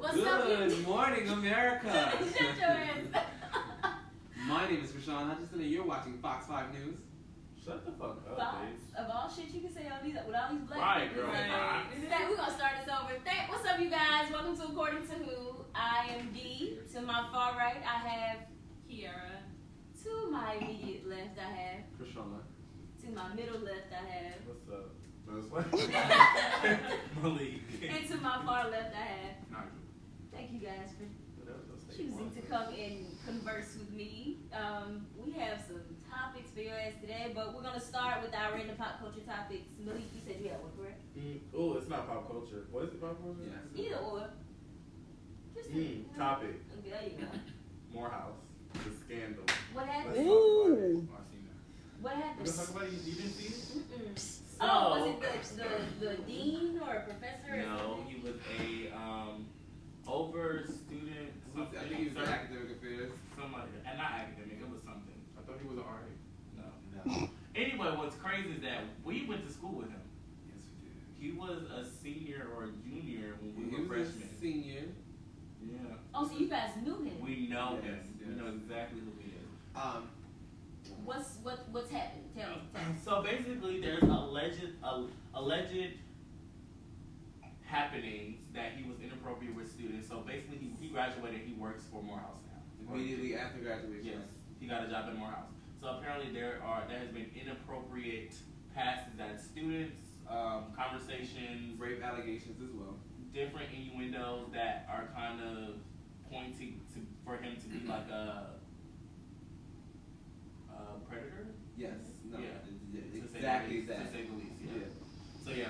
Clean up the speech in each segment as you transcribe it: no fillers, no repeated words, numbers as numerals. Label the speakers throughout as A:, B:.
A: What's up,
B: Good morning, America.
A: Shut your ass.
B: My name is Rashawn Hutchinson, and you're watching Fox 5 News.
C: Shut the fuck up,
A: Fox,
C: bitch.
A: of all shit you can say on these, with all these black
C: Right,
A: people.
C: girl.
A: We're going to start this over. What's up, you guys? Welcome to According to Who. I am D. To my far right, I have Kiara. To my immediate left, I have
B: Krishana.
A: To my middle left, I have
C: What's up? Malik.
A: and to my far left, I have
C: Nigel.
A: Thank you guys for choosing to come and converse with me. We have some topics for your ass today, but we're gonna start with our random pop culture topics. Malik, you said you had one, correct?
C: Oh, it's not pop culture. What is it, pop culture?
B: Yes.
A: Either or. Just
C: Topic.
A: There you go.
C: Morehouse. The scandal.
A: What
C: Let's
A: happened?
C: talk about it.
D: Oh, I seen that.
A: What
C: You
A: happened?
C: gonna talk about it? You didn't see it?
A: Mm-mm.
C: So,
A: Oh, was it the dean or a professor? Or
D: No,
A: something?
D: he was a over student.
B: I think he was in academic affairs.
D: Somebody, and not academic. It was something.
C: I thought he was an RA.
D: No. Anyway, what's crazy is that we went to school with him.
B: Yes, we did.
D: He was a senior or a junior when we
B: He
D: were
B: was
D: freshmen.
B: a senior.
D: Yeah.
A: Oh, so you guys knew him?
D: We know him.
B: Yes,
D: We
B: yes.
D: know exactly who he is.
A: What's happened? Tell me.
D: So basically, there's alleged happenings that he was inappropriate with students. So basically, he graduated. He works for Morehouse now.
B: Immediately after graduation.
D: Yes, he got a job at Morehouse. So apparently, there has been inappropriate passes at students, conversations,
B: Rape allegations as well.
D: different innuendos that are kind of pointing to for him to be like a predator.
B: Yes. No.
D: Yeah.
B: Exactly that.
D: To say the least. Yeah.
B: Yeah.
D: So yeah.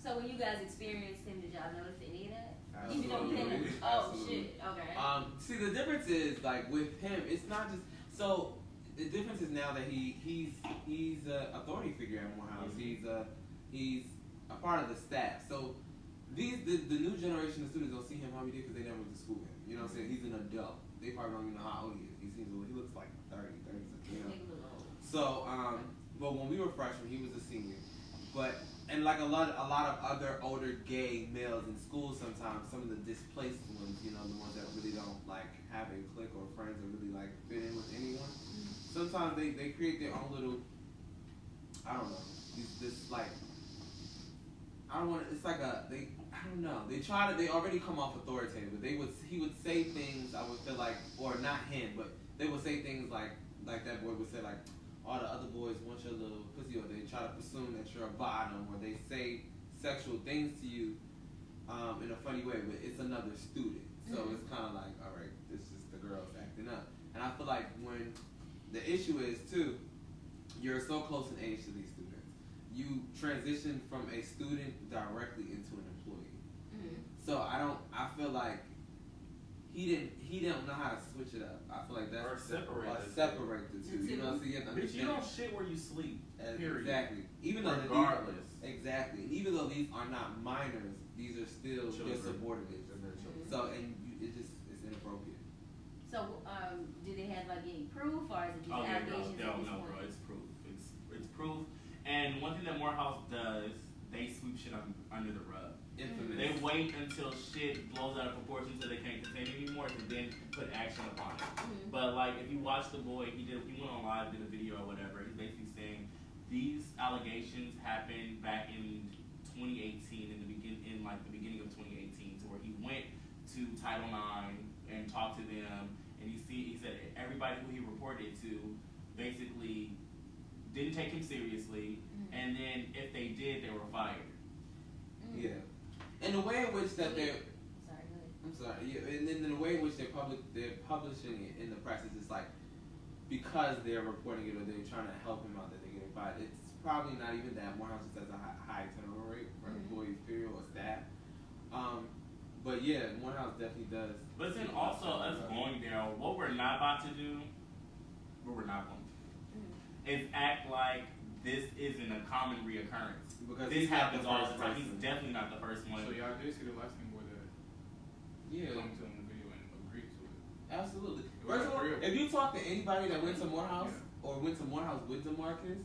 A: So when you guys experienced him, did y'all notice any of that?
B: Absolutely.
A: Even though you didn't. Oh
B: Absolutely.
A: shit. Okay.
B: See, the difference is like with him, it's not just so. The difference is now that he's an authority figure at Morehouse.
D: Mm-hmm.
B: He's a part of the staff. So the new generation of students don't see him how he did because they never went to school with him. You know what I'm saying? He's an adult. They probably don't even know how old he is. He looks like 30 something. You know? So but when we were freshmen, he was a senior. And like a lot of other older gay males in school, sometimes some of the displaced ones, you know, the ones that really don't like have a clique or friends or really like fit in with anyone. Sometimes they create their own little, I don't know, this like, I don't want. It's like I don't know. They already come off authoritative, but he would say things. I would feel like, or not him, but they would say things like that boy would say like, all the other boys want your little pussy, or they try to presume that you're a bottom, or they say sexual things to you in a funny way, but it's another student. So it's kind of like, all right, this is the girls acting up. And I feel like when the issue is too, you're so close in age to these students. You transition from a student directly into an employee. So I feel like he didn't know how to switch it up. I feel like that's
C: Or
B: separate the two. You know, so you have to
D: Bitch,
B: understand.
D: you don't shit where you sleep. Period.
B: Exactly. Even though
C: Regardless.
B: exactly. And even though these are not minors, these are still
C: Children.
B: your subordinates. So it's inappropriate.
A: So do they have like any proof, or is it just
D: Oh yeah,
A: allegations?
D: no,
A: at this
D: no,
A: point?
D: bro. It's proof. It's proof. And one thing that Morehouse does, they sweep shit under the rug.
B: Infamous.
D: They wait until shit blows out of proportion so they can't contain it anymore to then put action upon it. But like if you watch the boy, he went on live, did a video or whatever. He's basically saying these allegations happened back in 2018, in the beginning of 2018, to where he went to Title IX and talked to them, and he said everybody who he reported to basically didn't take him seriously, and then if they did, they were fired.
B: Yeah. And the way in which that they're
A: Sorry, go ahead.
B: I'm sorry. Yeah, and then the way in which they're publishing it in the press is just like because they're reporting it or they're trying to help him out that they're getting fired. It's probably not even that. Morehouse just has a high turnover rate for employees, period, or staff. But yeah, Morehouse definitely does.
D: But then also us going there, what we're not about to do, what we're not going to do, is act like this isn't a common reoccurrence.
B: Because
D: this
B: he's not
D: happens
B: the
D: all
B: first
D: the time. He's
B: person.
D: definitely not the first one.
C: So y'all did see the last thing where the
B: Yeah,
C: came to him in the video and agreed to it.
B: absolutely.
C: It was
B: First of all,
C: real.
B: if you talk to anybody that went to Morehouse
C: Yeah.
B: or went to Morehouse with DeMarcus,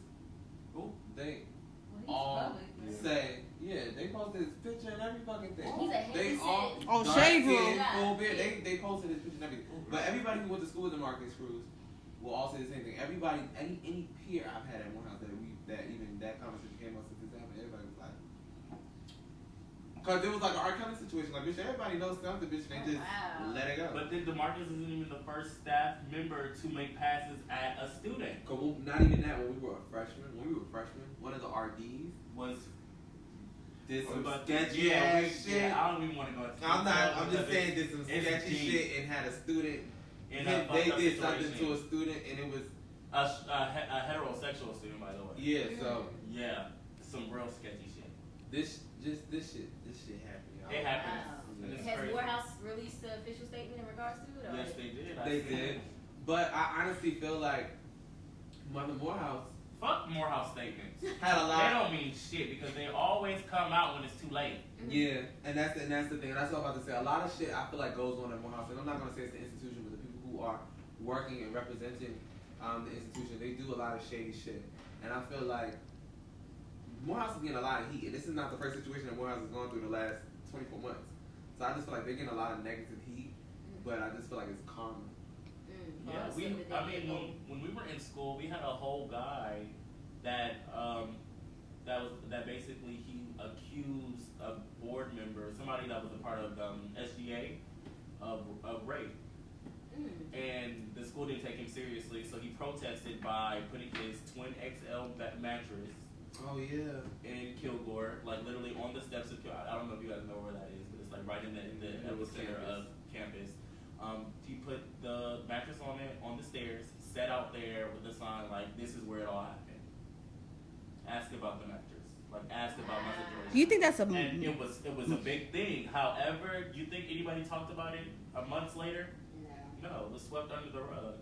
D: Who?
B: they
A: Well, he
B: all say, they posted his picture and every fucking thing.
A: He's a
B: They all
E: on Shade Room.
B: full beard. They posted his picture and everything. But everybody who went to school with the Marcus Cruz will all say the same thing. Everybody, any peer I've had at Morehouse that even that conversation came up since this happened, everybody was like, because it was like an R. Kelly situation. Like, bitch, everybody knows something, bitch, and they just let it go.
D: But then DeMarcus isn't even the first staff member to make passes at a student.
B: Not even that. When we were freshmen, one of the RDs did some sketchy ass shit.
D: Yeah, I don't even want to go into
B: I'm just saying did some sketchy shit and had a student. They did something to a student and it was
D: a heterosexual student, by the way.
B: Yeah, so
D: some real sketchy shit.
B: This shit happened, y'all.
D: It happens.
A: Has Morehouse released an official statement in regards to it? Or?
D: Yes, they did.
B: They did. But I honestly feel like Mother Morehouse.
D: Fuck Morehouse statements.
B: Had a lot.
D: They don't mean shit because they always come out when it's too late.
B: Yeah, and that's the thing. And that's what I'm about to say. A lot of shit I feel like goes on at Morehouse, and I'm not gonna say it's the institution, but the people who are working and representing the institution, they do a lot of shady shit. And I feel like Morehouse is getting a lot of heat, and this is not the first situation that Morehouse has gone through the last 24 months. So I just feel like they're getting a lot of negative heat, but I just feel like it's karma.
D: Yeah, when we were in school, we had a whole guy that basically he accused a board member, somebody that was a part of SGA, of rape. And the school didn't take him seriously, so he protested by putting his twin XL mattress.
B: Oh yeah.
D: In Kilgore, like literally on the steps of Kilgore. I don't know if you guys know where that is, but it's like right in the epicenter of campus. He put the mattress on the stairs, sat out there with a sign like, "This is where it all happened." Ask about the mattress. Like, ask about my situation.
E: Do you think that's
D: and it was a big thing. However, do you think anybody talked about it months later? No, it was swept under the rug.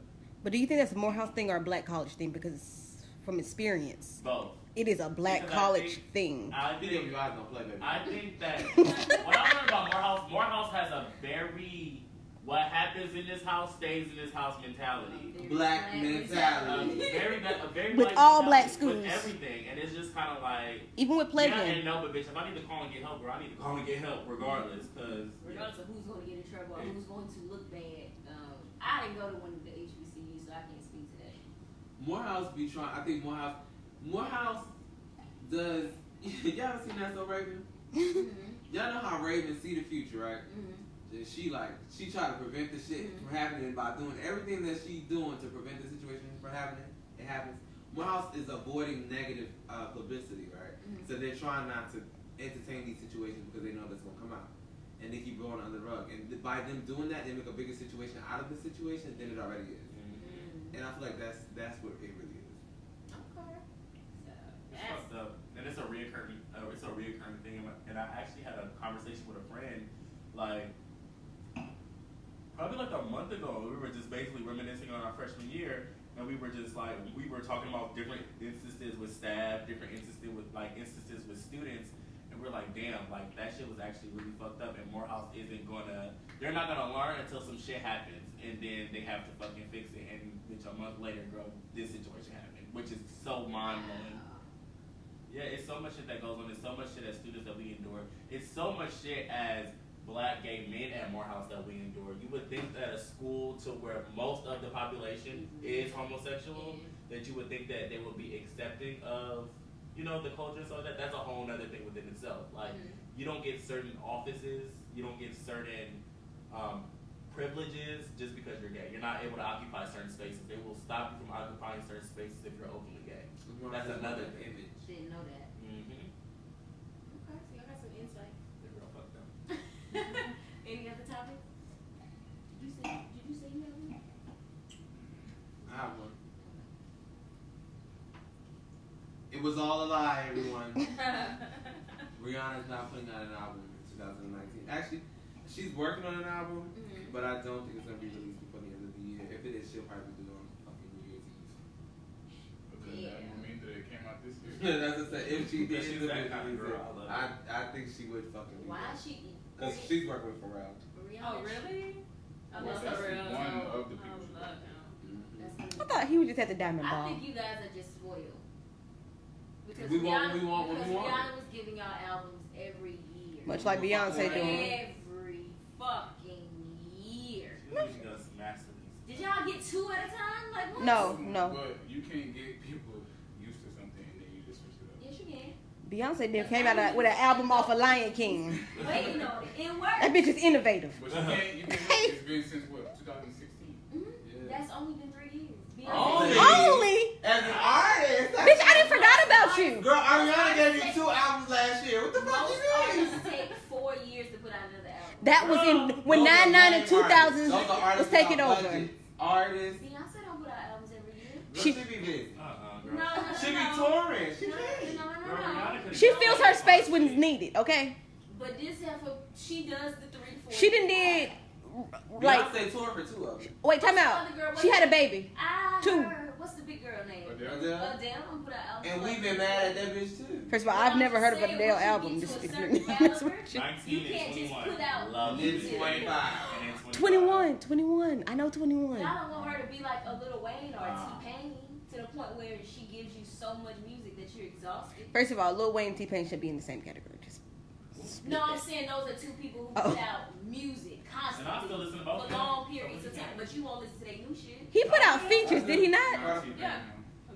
E: But do you think that's a Morehouse thing or a black college thing? Because from experience,
D: both.
E: It is a black college thing.
D: I think that what I learned about Morehouse has a very what happens in this house stays in this house mentality.
B: Black mentality.
D: A very
E: with
D: black
E: all black schools.
D: With everything. And it's just kind of like...
E: Even with Playboy.
D: Yeah, and no, but bitch, if I need to call and get help, bro, I need to call and get help regardless.
A: Regardless of who's going to get in trouble or who's going to look bad. I didn't go to one of the HBCUs, so I can't speak to that.
B: Morehouse be trying... I think Morehouse does... Y'all ever seen That So Raven? Y'all know how Raven see the future, right? She tried to prevent the shit from happening by doing everything that she's doing to prevent the situation from happening. It happens. Morehouse is avoiding negative publicity, right? So they're trying not to entertain these situations because they know that's gonna come out, and they keep going under the rug. And by them doing that, they make a bigger situation out of the situation than it already is. And I feel like that's what it really is.
A: Okay.
D: It's fucked up, and it's a reoccurring thing. And I actually had a conversation with a friend, like. Probably like a month ago, we were just basically reminiscing on our freshman year, and we were just like, we were talking about different instances with staff, different instances with students, and we're like, damn, like that shit was actually really fucked up, and Morehouse they're not gonna learn until some shit happens, and then they have to fucking fix it, and which a month later, girl, this situation happened, which is so mind-blowing. Yeah, it's so much shit that goes on, there's so much shit as students that we endure, it's so much shit as Black gay men at Morehouse that we endure. You would think that a school to where most of the population is homosexual, that you would think that they would be accepting of, the culture. So that's a whole other thing within itself. Like, you don't get certain offices, you don't get certain privileges just because you're gay. You're not able to occupy certain spaces. They will stop you from occupying certain spaces if you're openly gay. That's another image.
A: Didn't know that. Okay, so y'all got some insight.
D: They're real fucked up.
A: Any other topics? Did you say you have one?
B: I have one. It was all a lie, everyone. Rihanna's not putting out an album in 2019. Actually, she's working on an album, but I don't think it's gonna be released before the end of the year. If it is, she'll probably do it on fucking New Year's Eve.
C: Okay, that don't mean that it came out this year.
B: That's what I said. If she did,
D: She's that kind of girl.
B: I think she would fucking.
A: Why is she?
B: Because she's working with Pharrell.
A: Oh, really? I love
C: That's
A: Pharrell.
C: one of the people.
E: I thought he would just have the diamond
A: I
E: ball.
A: think you guys are just spoiled. Because
B: We want what
A: Rihanna-
B: we want when
A: because
B: we want.
A: Rihanna was giving out albums every year.
E: Much like Beyonce doing.
A: Every fucking year.
D: She does masterpiece.
A: Did y'all get 2 at a time? Like what?
E: No.
C: But you can't get people used to something and then you just switch it up.
A: Yes, you can.
E: Beyonce did came out with an album off of Lion King.
A: Waiting on it. It works.
E: That bitch is innovative.
C: But you can't it's been since what, 2016?
A: Mhm. That's only been 3 years.
E: Only?
B: As an artist.
E: Bitch, I didn't forgot about you.
B: Girl, Ariana gave me 2 albums last year. What the fuck
A: Most
B: you mean?
A: artists take 4 years to put out another album.
E: That was in when
B: Those are
E: 99 and
B: main artists.
E: 2000
B: Those are artists
E: was taking
B: without
E: over.
B: budgets. Artists.
A: Beyonce don't put out albums every year.
B: Girl,
E: She-
B: she be busy.
A: No,
B: She be touring. She
A: No,
B: can't.
A: no.
E: She fills her space when it's needed, okay?
A: But this heifer, she does the 3 to 4.
E: She done did like
B: Beyonce toured for 2 of them.
E: wait, time
A: What's the
E: out.
A: other girl?
E: She had a baby.
A: I
E: 2.
A: heard, what's the big girl name?
C: Adele?
A: Adele don't put out albums.
B: And
A: like
B: we've been mad at that bitch too.
E: First of all,
A: But
E: I've
A: I'm
E: never heard of
A: just
E: an
A: saying,
E: Adele
A: once you
E: album.
A: get
E: Just
A: to a
E: to be
A: certain
E: honest with you.
D: 19
A: You
D: and
A: can't just
D: 21.
A: put out
D: Love
B: It's
D: music.
B: 25.
D: And then
E: 21. I know 21.
A: Y'all don't want her to be like a Lil Wayne or a
D: Wow.
A: T-Pain to the point where she gives you so much music that you're exhausted.
E: First of all, Lil Wayne and T-Pain should be in the same category. Just split
A: No, I'm
E: that.
A: saying those are 2 people who
E: Oh.
A: put out music
D: And I still
A: constantly
D: listen to both
A: for
D: of them.
A: long periods of time, but you won't listen to their new shit.
E: He put out features, did he not?
F: Yeah.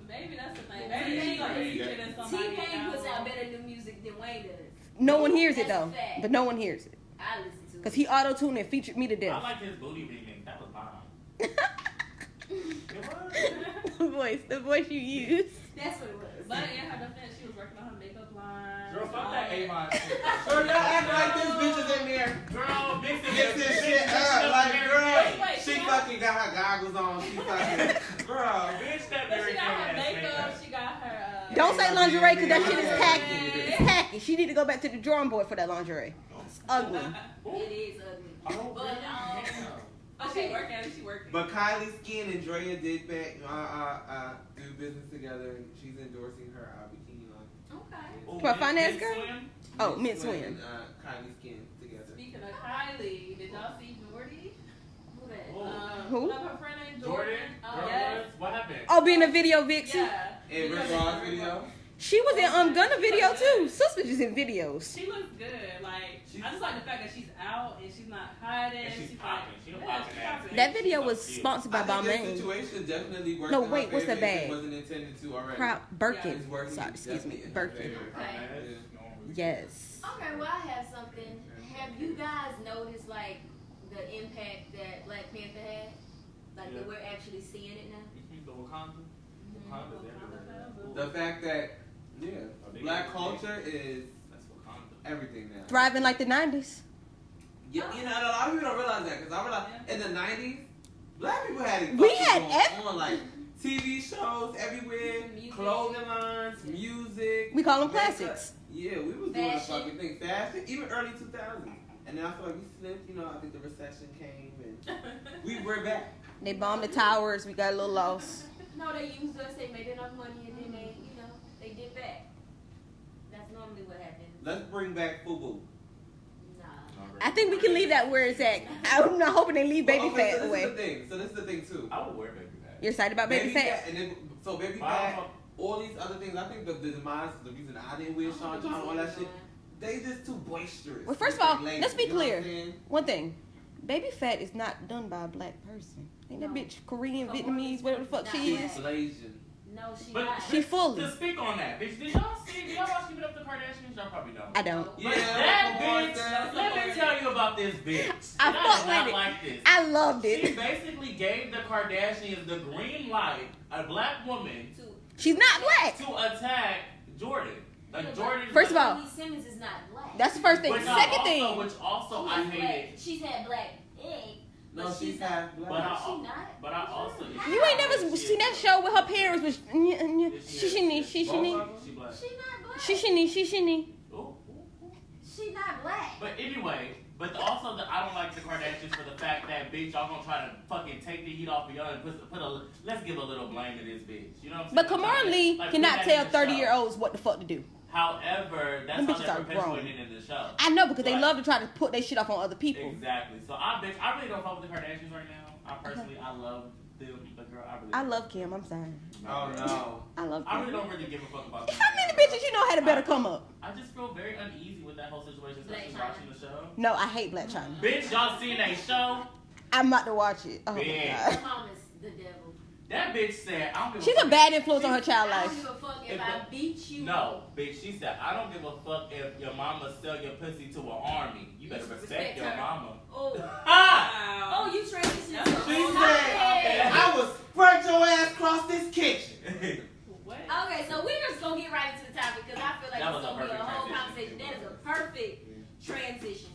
F: Maybe that's the thing. Maybe she like featured in somebody.
A: T-Pain puts out better new music than Wayne does.
E: No one hears it
A: That's
E: though.
A: a fact.
E: But no one hears it.
A: I listen to
E: Because
A: it.
E: he auto-tuned and featured me to
D: I
E: death.
D: like his booty remix. That was bomb.
E: the voice you use.
A: That's what it was.
F: But in her defense, she was working on her makeup line.
D: Girl, fuck that Avon shit.
B: So y'all act like this bitch is in there.
D: Girl, mixing
B: Get this shit up. Like, girl,
F: Wait,
B: she
F: she
B: fucking got her goggles on. She fucking, girl.
D: Bitch, that
F: But
D: Mary
F: she got her
D: Kay ass
F: makeup. She got her.
E: Don't say lingerie because that shit is
F: Yeah.
E: tacky. It's tacky. She need to go back to the drawing board for that lingerie. It's ugly.
A: It is ugly.
D: Oh,
A: But,
F: Oh, she working. She working.
B: But Kylie Skin and Drea did back do business together, and she's endorsing her bikini line.
A: Okay.
E: For a finance
D: Big
E: girl?
D: Swim?
E: Oh, Mint
B: Swim
E: Swim.
B: and Kylie Skin together.
F: Speaking of Kylie, did y'all see Jordy?
A: Who that?
D: Oh.
E: Who?
F: Love her friend named
D: Jordan?
F: Jordan.
D: Girl,
F: Yes.
D: what happened?
E: Oh, being a video vixen?
F: Yeah.
B: And Rick Ross video.
E: She was in Gunna video too. Sister just in videos.
F: She looks good. Like I just like the fact that she's out and she's not hiding.
D: And she's
F: like,
D: popping. She don't
F: yeah,
D: popping
F: she's
D: ass.
F: popping.
E: That video was
D: She's
E: sponsored by
B: I think this
E: Balmain.
B: situation definitely worked.
E: No,
B: in her
E: wait, what's
B: favor
E: the
B: if
E: bag?
B: It wasn't intended to already.
E: Birkin.
B: It's working.
E: Sorry, excuse me.
B: Definitely in her
E: Birkin.
B: favor.
A: Okay.
E: Yes.
A: Okay, well, I have something. Have you guys noticed, like, the impact that Black Panther had? Like, that we're actually seeing it now?
D: The Wakanda? Wakanda's everywhere.
B: The fact that black culture is
D: That's Wakanda.
B: everything now.
E: Thriving like the 90s.
B: Yeah, you know, a lot of people don't realize that because I realize in the '90s, black people had it.
E: We
B: fucking
E: had
B: going on like TV shows everywhere,
A: Music.
B: clothing lines, music.
E: We call them
B: makeup.
E: classics.
B: Yeah, we was doing a
A: Fashion.
B: fucking thing, fashion, even early 2000s. And then I feel like we slipped. You know, I think the recession came and we're back.
E: They bombed the towers. We got a little lost.
A: No, they used us, they made enough money, and then they, you know, they did back. That's normally what happens.
B: Let's bring back FUBU.
A: Nah.
E: I think we can leave that where it's at. I'm not hoping they leave baby
B: Okay,
E: fat
B: so
E: away.
B: This is the thing. So this is the thing too.
D: I would wear baby fat.
E: You're excited about baby fat?
B: And then, so baby fat, all these other things. I think the demise, the reason I didn't wear Sean John, all that shit, they just too boisterous.
E: Well, first of all,
B: Ladies,
E: let's be
B: you know what
E: clear.
B: I'm saying?
E: One thing. Baby fat is not done by a black person. Ain't that bitch Korean, Vietnamese, whatever the fuck she
A: Nah.
E: is?
B: She's Malaysian.
A: No, she
D: But
A: not.
E: She fully.
D: To speak on that, bitch, did y'all watch Keeping Up the Kardashians? Y'all probably don't.
E: I don't.
B: Yeah,
D: But that
B: come on,
D: bitch,
B: Dad.
D: let me tell you about this bitch.
E: I
D: And
E: fuck
D: did not
E: with it.
D: like this.
E: I loved
D: She
E: it.
D: basically gave the Kardashians the green light, a black woman,
E: She's not black.
D: to attack Jordan. Like Jordan.
E: First of all,
A: Lee Simmons is not black.
E: That's the first thing.
D: But no,
E: Second
D: also,
E: thing.
D: which also
A: She's
D: I
A: black.
D: hated.
A: She's had black egg.
B: No,
A: But
B: she's
A: not-
B: half black.
D: But I,
A: She not?
D: but I also.
E: You ain't never seen that show with her parents was she
D: She black.
A: She not black.
E: she.
D: Ooh, ooh, ooh.
A: She not black.
D: But anyway, also I don't like the Kardashians for the fact that bitch y'all gonna try to fucking take the heat off of y'all and let's give a little blame to this bitch. You know what I'm saying?
E: But Kamara Lee
D: Like,
E: cannot
D: put that
E: tell
D: in the show.
E: 30-year-olds what the fuck to do.
D: However, that's
E: Them
D: how
E: bitches
D: they're
E: are
D: perpetuating it in the show.
E: I know because they
D: Right.
E: love to try to put their shit off on other people.
D: Exactly. So I really don't fuck with the Kardashians right now. I personally I love the girl I really.
E: I love Kim. I'm sorry.
B: Oh no.
E: I love Kim.
D: I really don't really give a fuck about.
E: How many bitches you know had a better come up?
D: I just feel very uneasy with that whole situation. Especially watching the show.
E: No, I hate Black China.
D: Bitch, y'all seen that show?
E: I'm about to watch it. Oh my
D: Bitch.
E: god.
A: Your mom is the devil.
D: That bitch said, I don't give
E: She's
D: a
E: a bad influence on her child
A: I don't
E: life.
A: give a fuck if I beat you.
D: No, bitch, she said, I don't give a fuck if your mama sell your pussy to an army. You better respect your
A: her.
D: mama.
A: Oh.
D: Ah!
A: Oh, you transitioned to
B: She
A: a
B: said, I will spread your ass across this kitchen.
F: What?
A: Okay, so we're just gonna get right into the topic because I feel like
D: That
A: it's
D: was a
A: gonna be a
D: perfect
A: whole
D: transition.
A: conversation. That is a perfect transition.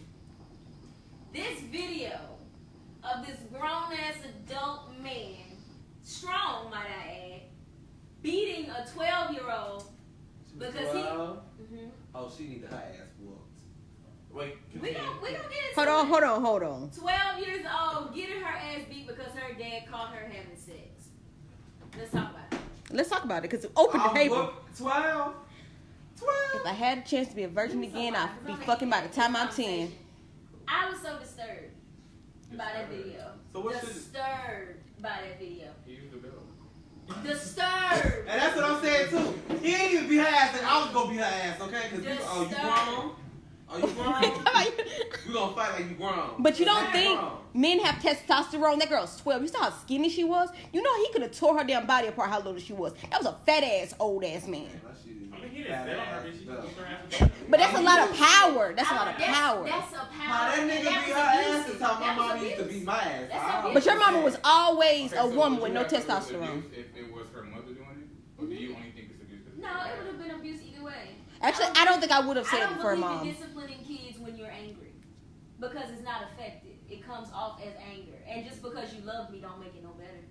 A: This video of this grown ass adult man, strong might I add, beating a 12-year-old because he. Mm-hmm.
B: Oh, she needed her ass whooped.
D: Wait,
A: We
D: continue.
A: gonna get into
E: Hold on.
A: 12 years old, getting her ass beat because her dad caught her having sex. Let's talk about it.
E: Let's talk about it because open the table.
B: 12.
E: If I had a chance to be a virgin again, I'd be fucking by the time I'm 10.
A: I was so disturbed by that video.
B: So what should-
A: Disturbed by that video.
C: He used the bill.
A: Disturbed.
B: And that's what I'm saying too. He ain't even beat her ass, and I was gonna beat her ass, okay? Cause you grown? Oh, you grown? You gonna fight like you grown.
E: But you don't
B: Like
E: think
B: grown.
E: men have testosterone? That girl's 12. You saw how skinny she was? You know he could have tore her damn body apart how little she was. That was a fat ass, old ass man.
D: I mean, he didn't sit on her, bitch. She just put her ass in
E: But that's a lot of power. That's a lot of power.
A: That's a power.
B: How that
A: and
B: nigga
A: that
B: beat
A: was
B: her ass
A: abusive.
B: is how my
A: That was
B: mom used to
A: abuse.
B: beat my ass.
A: That's
B: I don't
E: But your mama
B: understand.
E: was always
C: Okay,
E: a
C: so
E: woman
C: would
E: with
C: you
E: no
C: have thought it was
E: testosterone.
C: abuse if it was her mother doing it? Or do you only think it's abuse? 'Cause
A: No, it would have been abuse either way.
E: Actually, I don't think I would have
A: I
E: said
A: don't
E: it for a
A: believe
E: mom.
A: in disciplining kids when you're angry because it's not effective. It comes off as anger, and just because you love me don't make it no better.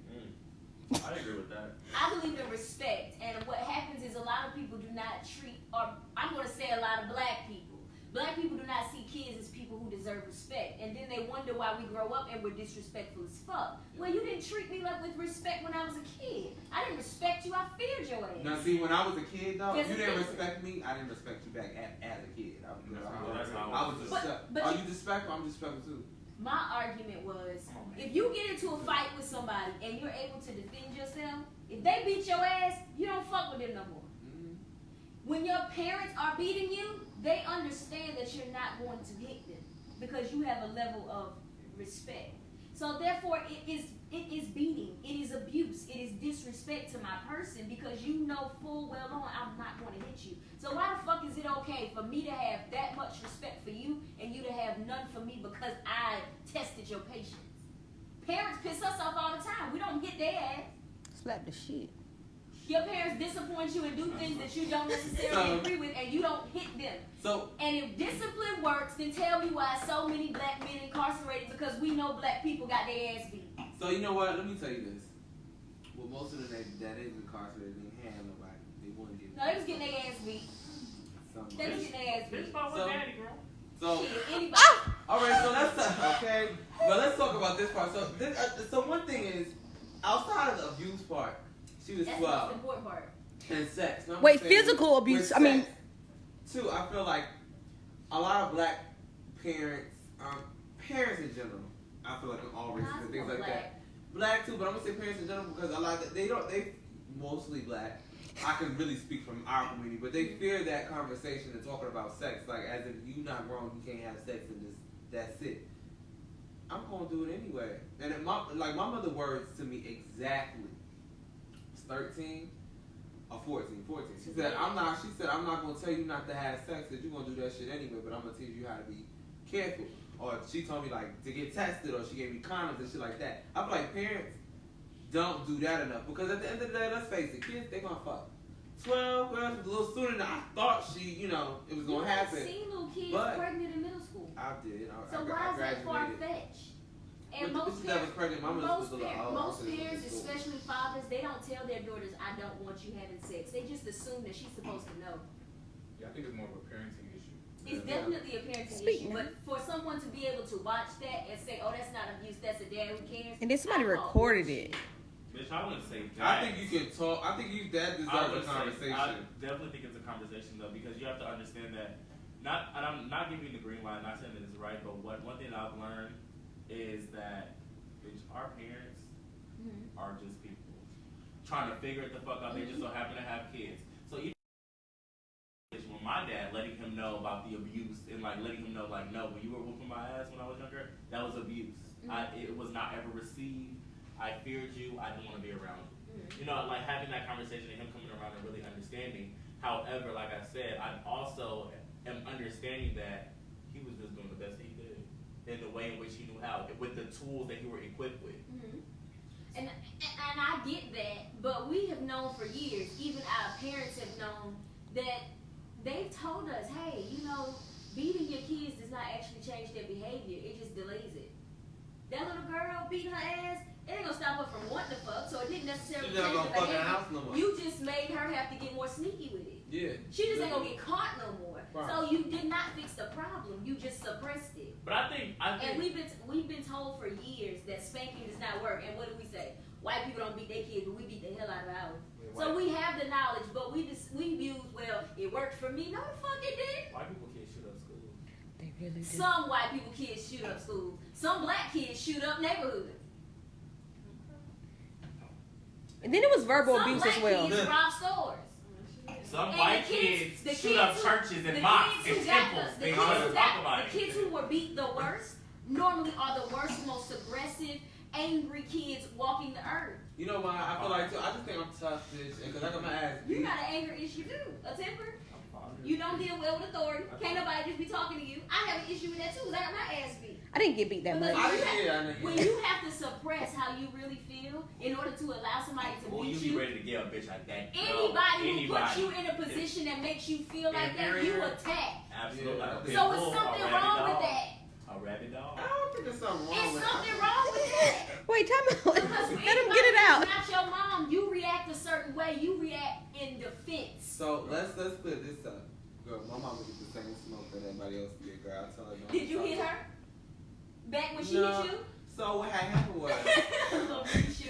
D: I agree with that.
A: I believe in respect, and what happens is a lot of people do not treat, or I'm going to say a lot of black people. Black people do not see kids as people who deserve respect, and then they wonder why we grow up and we're disrespectful as fuck. Well, you didn't treat me like with respect when I was a kid. I didn't respect you. I feared your ass.
B: Now, see, when I was a kid, though,
A: Yes,
B: you didn't
A: yes.
B: respect me. I didn't respect you back as a kid. I was
A: But
B: Are you disrespectful? I'm disrespectful too.
A: My argument was, if you get into a fight with somebody and you're able to defend yourself, if they beat your ass, you don't fuck with them no more. When your parents are beating you, they understand that you're not going to hit them because you have a level of respect. So therefore, it is beating, it is abuse, it is disrespect to my person because you know full well on I'm not going to hit you. So why the fuck is it okay for me to have that much respect for you and you to have none for me because I tested your patience? Parents piss us off all the time. We don't hit their ass.
E: Slap the shit.
A: Your parents disappoint you and do things that you don't necessarily agree with, and you don't hit them.
B: So,
A: And if discipline works, then tell me why so many black men incarcerated because we know black people got their ass beat.
B: so you know what? Let me tell you this. Well, most of the that is incarcerated didn't have nobody. They wouldn't get.
A: No, they was getting their ass beat. They was getting their ass
D: Bitch,
A: beat.
D: my
B: So-
D: daddy, girl.
B: So,
A: Shit, anybody.
B: all right. So let's okay. But let's talk about this part. So, so one thing is, outside of the abuse part, she was
A: That's the most
B: 12
A: important part.
B: and sex. Now, I'm
E: Wait,
B: saying
E: physical abuse.
B: with
E: I mean,
B: sex, too. I feel like a lot of black parents, parents in general. I feel like in all races and things like that. Black too, but I'm gonna say parents in general because a lot of they mostly black. I can really speak from our community, but they fear that conversation and talking about sex, like as if you not grown, you can't have sex and just that's it. I'm gonna do it anyway. And it, my mother words to me exactly. It's 13 or 14. She said I'm not gonna tell you not to have sex because you're gonna do that shit anyway, but I'm gonna teach you how to be careful. Or she told me like to get tested, or she gave me condoms and shit like that. I feel like parents don't do that enough because at the end of the day, let's face it, kids they gonna fuck. 12 girls was a little sooner than I thought it was gonna happen.
A: I've seen little kids
B: But-
A: pregnant in middle school.
B: I did.
A: So why is that far-fetched? And
B: But
A: most
B: that was pregnant. Mama was a little old.
A: most parents, especially fathers, they don't tell their daughters, "I don't want you having sex." They just assume that she's supposed to know.
C: Yeah, I think it's more of a parenting issue.
A: It's definitely a parenting issue, but for someone to be able to watch that and say, "Oh, that's not abuse, that's a dad who cares,"
E: and then somebody
A: I call
E: recorded
A: bullshit.
E: it.
D: Bitch, I wouldn't say that.
B: I think you can talk. I think that deserves a conversation.
D: I definitely think it's a conversation though, because you have to understand that. And I'm not giving you the green light, not saying that it's right, but one thing I've learned is that, bitch, our parents are just people trying to figure it the fuck out. They just so happen to have kids. So even when my dad letting him know about the abuse and like letting him know like, no, when you were whooping my ass when I was younger, that was abuse. It was not ever received. I feared you. I didn't want to be around you. You know, like having that conversation and him coming around and really understanding. However, like I said, I also am understanding that he was just doing the best he did in the way in which he knew how, with the tools that he were equipped with.
A: And I get that, but we have known for years, even our parents have known that they've told us, hey, you know, beating your kids does not actually change their behavior, it just delays it. That little girl beating her ass, it ain't gonna stop her from wanting to fuck, so it didn't necessarily change the behavior. House no more. You just made her have to get more sneaky with it.
B: Yeah.
A: She just ain't gonna get caught no more. Right. So you did not fix the problem, you just suppressed it.
D: But I think
A: and we've been told for years that spanking does not work. And what do we say? White people don't beat their kids, but we beat the hell out of ours. So we have the knowledge, but we use, well, it worked for me. No, the fuck it did.
D: White people can't shoot up school.
E: They really do.
A: Some white people kids shoot up schools. Some black kids shoot up neighborhoods.
E: And then it was verbal abuse as well.
A: Some black kids rob stores.
D: Some white kids shoot up churches and mosques and temples.
A: The kids who were beat the worst normally are the worst, most aggressive, angry kids walking the earth.
B: You know why? I feel like too. I just think I'm tough, bitch, because I got my ass beat.
A: You got an anger issue too, a temper. You don't deal well with authority. Can't nobody just be talking to you. I have an issue with that too, because I got my ass beat.
E: I didn't get beat that much.
A: When you have to suppress how you really feel in order to allow somebody to beat
D: you be ready to get a bitch like that.
A: Anybody who puts you in a position that makes you feel like that, you attack.
D: Absolutely.
A: So it's something wrong with that.
D: A rabbit dog?
B: I don't think there's something wrong with that.
A: It's something wrong with that.
E: Wait, time out. Let him get it out.
A: Not your mom. You react a certain way. You react in defense.
B: So let's clear this up. Girl, my mama gets the same smoke that everybody else did, girl. I tell her.
A: Did you hit her? Back when she hit you?
B: So what had happened was,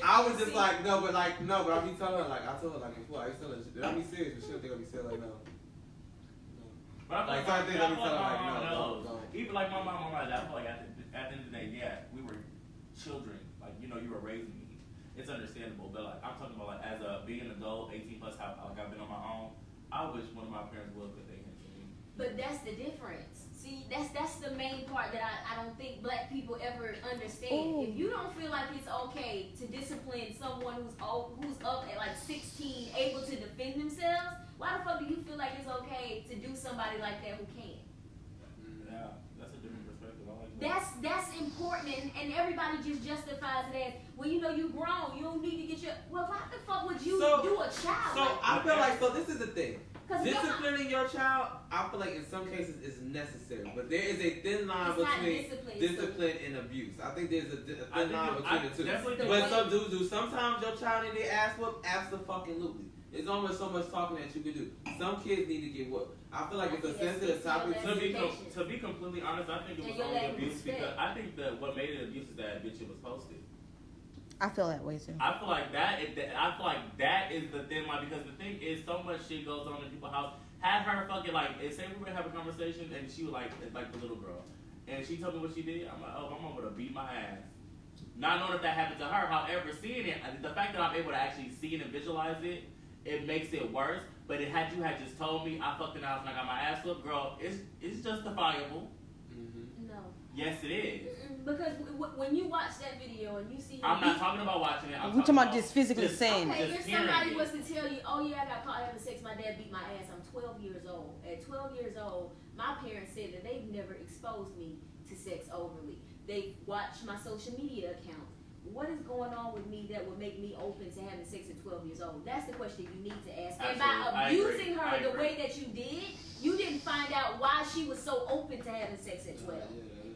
B: I was just like, no, but I be telling her, like, I told her, like, before, I used to tell her, I'm be serious, but she'll think I'll be serious, like, no.
D: But I feel like my mom knows. Even like my mom and my dad, I feel like at the end of the day, yeah, we were children. Like, you know, you were raising me. It's understandable. But like, I'm talking about like as a being an adult, 18 plus, like I've been on my own. I wish one of my parents would put their hands on me.
A: But that's the difference. See, that's the main part that I don't think black people ever understand. Ooh. If you don't feel like it's okay to discipline someone who's up at like 16, able to defend themselves, why the fuck do you feel like it's okay to do somebody like that who can't?
D: Yeah, that's a different perspective. I like that.
A: That's important, and everybody just justifies it as, well, you know, you grown, you don't need to get your. Well, why the fuck would you do a child?
B: So I feel like this is the thing. Disciplining your child, I feel like in some cases is necessary, but there is a thin line between discipline and abuse. I think there's a thin line between the two. But some dudes do. Sometimes your child need their ass whooped. Absolutely. There's almost so much talking that you can do. Some kids need to get whooped. I feel like it's a sensitive topic.
D: To be completely honest, I think it was only abuse because I think that what made it abuse is that bitch it was posted.
E: I feel that way too.
D: I feel like that is the thin line because the thing is so much shit goes on in people's house. Had her fucking like, say we were having a conversation and she was like the little girl, and she told me what she did. I'm like, oh, my mom would have beat my ass. Not knowing if that happened to her. However, seeing it, the fact that I'm able to actually see it and visualize it, it makes it worse. But had you just told me I fucked in the house and I got my ass whooped, girl, it's justifiable.
A: Mm-hmm. No.
D: Yes, it is.
A: Because when you watch that video and you see
D: I'm not talking about watching it.
E: I'm talking about just physically saying it.
A: Okay, if somebody was to tell you, oh yeah, I got caught having sex, my dad beat my ass, I'm 12 years old. At 12 years old, my parents said that they've never exposed me to sex overly. They watched my social media account. What is going on with me that would make me open to having sex at 12 years old? That's the question you need to ask.
D: Absolutely.
A: And by abusing her the way that you did, you didn't find out why she was so open to having sex at 12.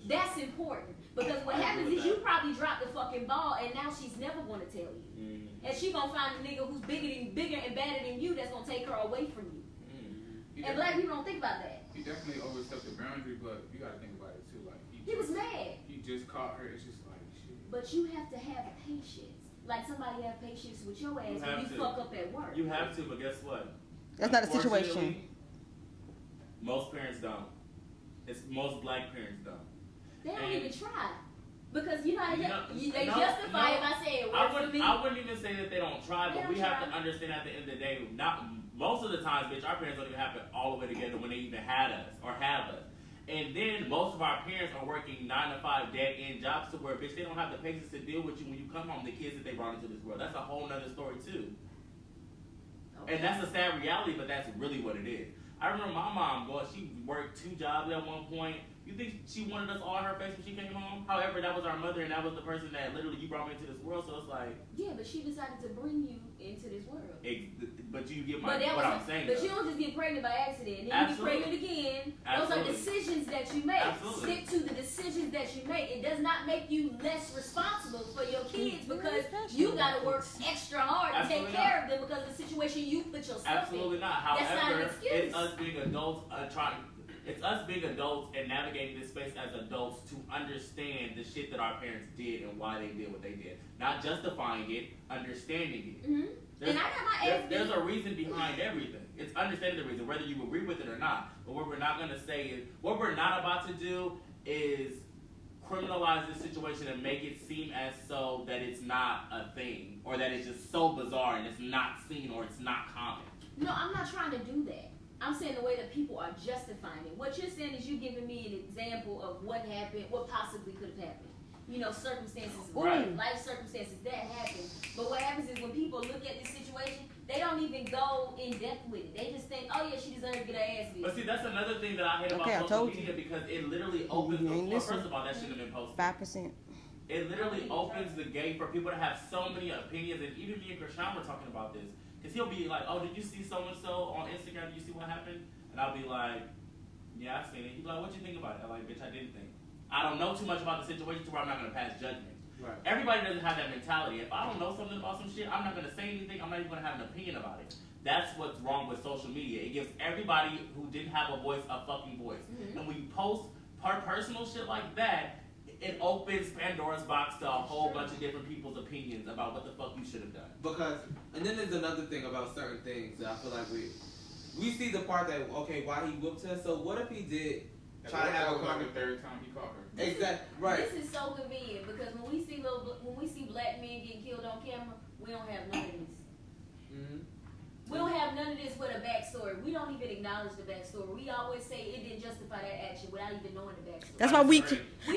A: That's important. Because what happens is you probably dropped the fucking ball and now she's never going to tell you. Mm-hmm. And she going to find a nigga who's bigger and badder than you that's going to take her away from you. Mm-hmm. And black people don't think about that.
C: He definitely overstepped the boundary, but you got to think about it too. Like
A: he was mad.
C: He just caught her. It's just like shit.
A: But you have to have patience. Like somebody have patience with your ass when you fuck up at work.
D: You have to, but guess what?
E: That's not a situation.
D: Most parents don't. Most black parents don't.
A: They don't even try. Because you know how they justify it by saying it works for me.
D: I wouldn't even say that they don't try, but we have to understand at the end of the day, not most of the times, bitch, our parents don't even have it all the way together when they even had us or have us. And then most of our parents are working 9 to 5 dead-end jobs to where, bitch, they don't have the patience to deal with you when you come home, the kids that they brought into this world. That's a whole nother story, too. Okay. And that's a sad reality, but that's really what it is. I remember my mom, she worked 2 jobs at one point. You think she wanted us all in her face when she came home? However, that was our mother, and that was the person that literally you brought me into this world, so it's like...
A: Yeah, but she decided to bring you into this world.
D: But you get what I'm saying.
A: But you don't just get pregnant by accident. Then you get pregnant again. Those are decisions that you make.
D: Absolutely.
A: Stick to the decisions that you make. It does not make you less responsible for your kids because you got to work extra hard to take care of them because of the situation you put yourself in.
D: Absolutely not. However,
A: that's not an excuse.
D: It's us being adults It's us being adults and navigating this space as adults to understand the shit that our parents did and why they did what they did. Not justifying it, understanding it.
A: Mm-hmm. And I got my ass
D: there's a reason behind everything. It's understanding the reason, whether you agree with it or not. But what we're not going to say is, what we're not about to do is criminalize this situation and make it seem as so that it's not a thing or that it's just so bizarre and it's not seen or it's not common.
A: No, I'm not trying to do that. I'm saying the way that people are justifying it. What you're saying is you giving me an example of what happened, what possibly could have happened. You know, circumstances,
D: right.
A: Life circumstances that happen. But what happens is when people look at this situation, they don't even go in depth with it. They just think, oh yeah, she deserves to get her ass beat.
D: But see, that's another thing that I hate about social media because it literally opens the floor. First of all, that shouldn't have been posted.
E: 5%.
D: It literally opens the gate for people to have so many opinions, and even me and Krishan were talking about this. Because he'll be like, oh, did you see so-and-so on Instagram? Did you see what happened? And I'll be like, yeah, I've seen it. He'll be like, what'd you think about it? I'm like, bitch, I didn't think. I don't know too much about the situation to where I'm not going to pass judgment.
B: Right.
D: Everybody doesn't have that mentality. If I don't know something about some shit, I'm not going to say anything. I'm not even going to have an opinion about it. That's what's wrong with social media. It gives everybody who didn't have a voice a fucking voice. Mm-hmm. And when you post personal shit like that, it opens Pandora's box to a whole bunch of different people's opinions about what the fuck you should have done.
B: Because, and then there's another thing about certain things that I feel like we see the part that, okay, why he whooped her, so what if he did try to have a conversation?
C: The third time he caught her.
B: Exactly, right.
A: This is so convenient because when we see black men getting killed on camera, we don't have none of this.
B: Mm-hmm.
A: We don't have none of this with a backstory. We don't even acknowledge the backstory. We always say it didn't justify that action without even knowing the backstory.
E: That's why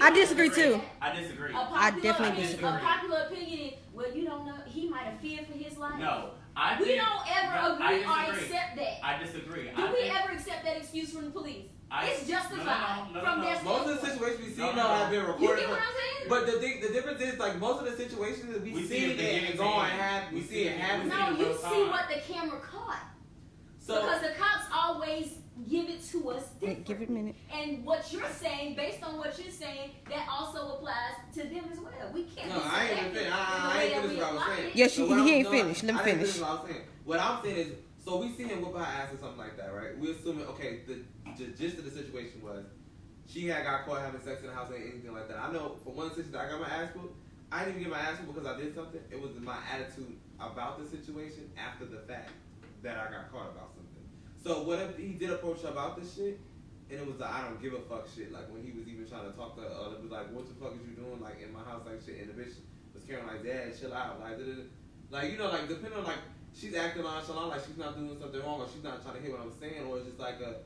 E: I disagree too.
D: I disagree.
E: I definitely disagree.
A: A popular opinion is, well, you don't know, he might have feared for his life.
D: No.
A: We don't ever agree or accept that.
D: I disagree.
A: Do we ever accept that excuse from the police? It's justified from their
B: most of the situations we see now have been recorded.
A: You get what I'm saying?
B: But the difference is, like, most of the situations that we see it going happen. We see it happen.
A: No, you see what the camera caught. So, because the cops always give it to us different.
E: Give it a minute.
A: And what you're saying, based on what you're saying, that also applies to them as well. We can't.
B: No, I ain't even finished. I ain't finished what I was saying.
E: Yes, he ain't finished. Let me finish.
B: What I was saying. What I'm saying is, so we see him whip her ass or something like that, right? We assuming, okay, the gist of the situation was she got caught having sex in the house or anything like that. I know for one situation I got my ass whooped. I didn't even get my ass whooped because I did something. It was my attitude about the situation after the fact that I got caught about something. So what if he did approach her about this shit, and it was like, I don't give a fuck shit. Like when he was even trying to talk to her, it was like, what the fuck is you doing? Like in my house, like shit. And the bitch was carrying like, Dad, chill out. Like you know, like depending on like she's acting nonchalant, like she's not doing something wrong, or she's not trying to hear what I'm saying, or it's just like a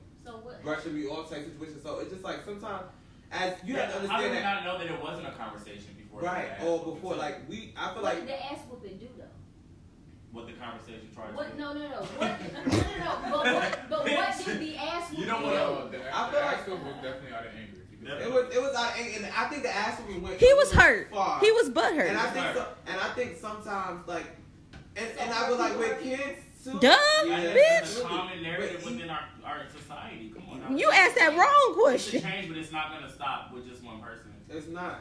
B: brushing me off type situation. So it's just like sometimes as you have to understand
D: I did not know that it wasn't a conversation before.
B: Right. Or before, like I feel like
A: what did the ass whooping do though?
D: What the conversation tried to do.
A: No. But what did the ass whooping do?
C: You know what?
B: I feel like
C: it was definitely out of anger.
B: It was out of anger, and I think the ass whooping went.
E: He was hurt.
B: Far.
E: He was butthurt.
B: And I think sometimes like, and I was like with kids too.
E: Duh,
B: yeah,
E: bitch.
D: It's a common narrative within our society. Come on.
E: You asked that wrong question.
D: It's a change, but it's not gonna stop with just one person.
B: It's not.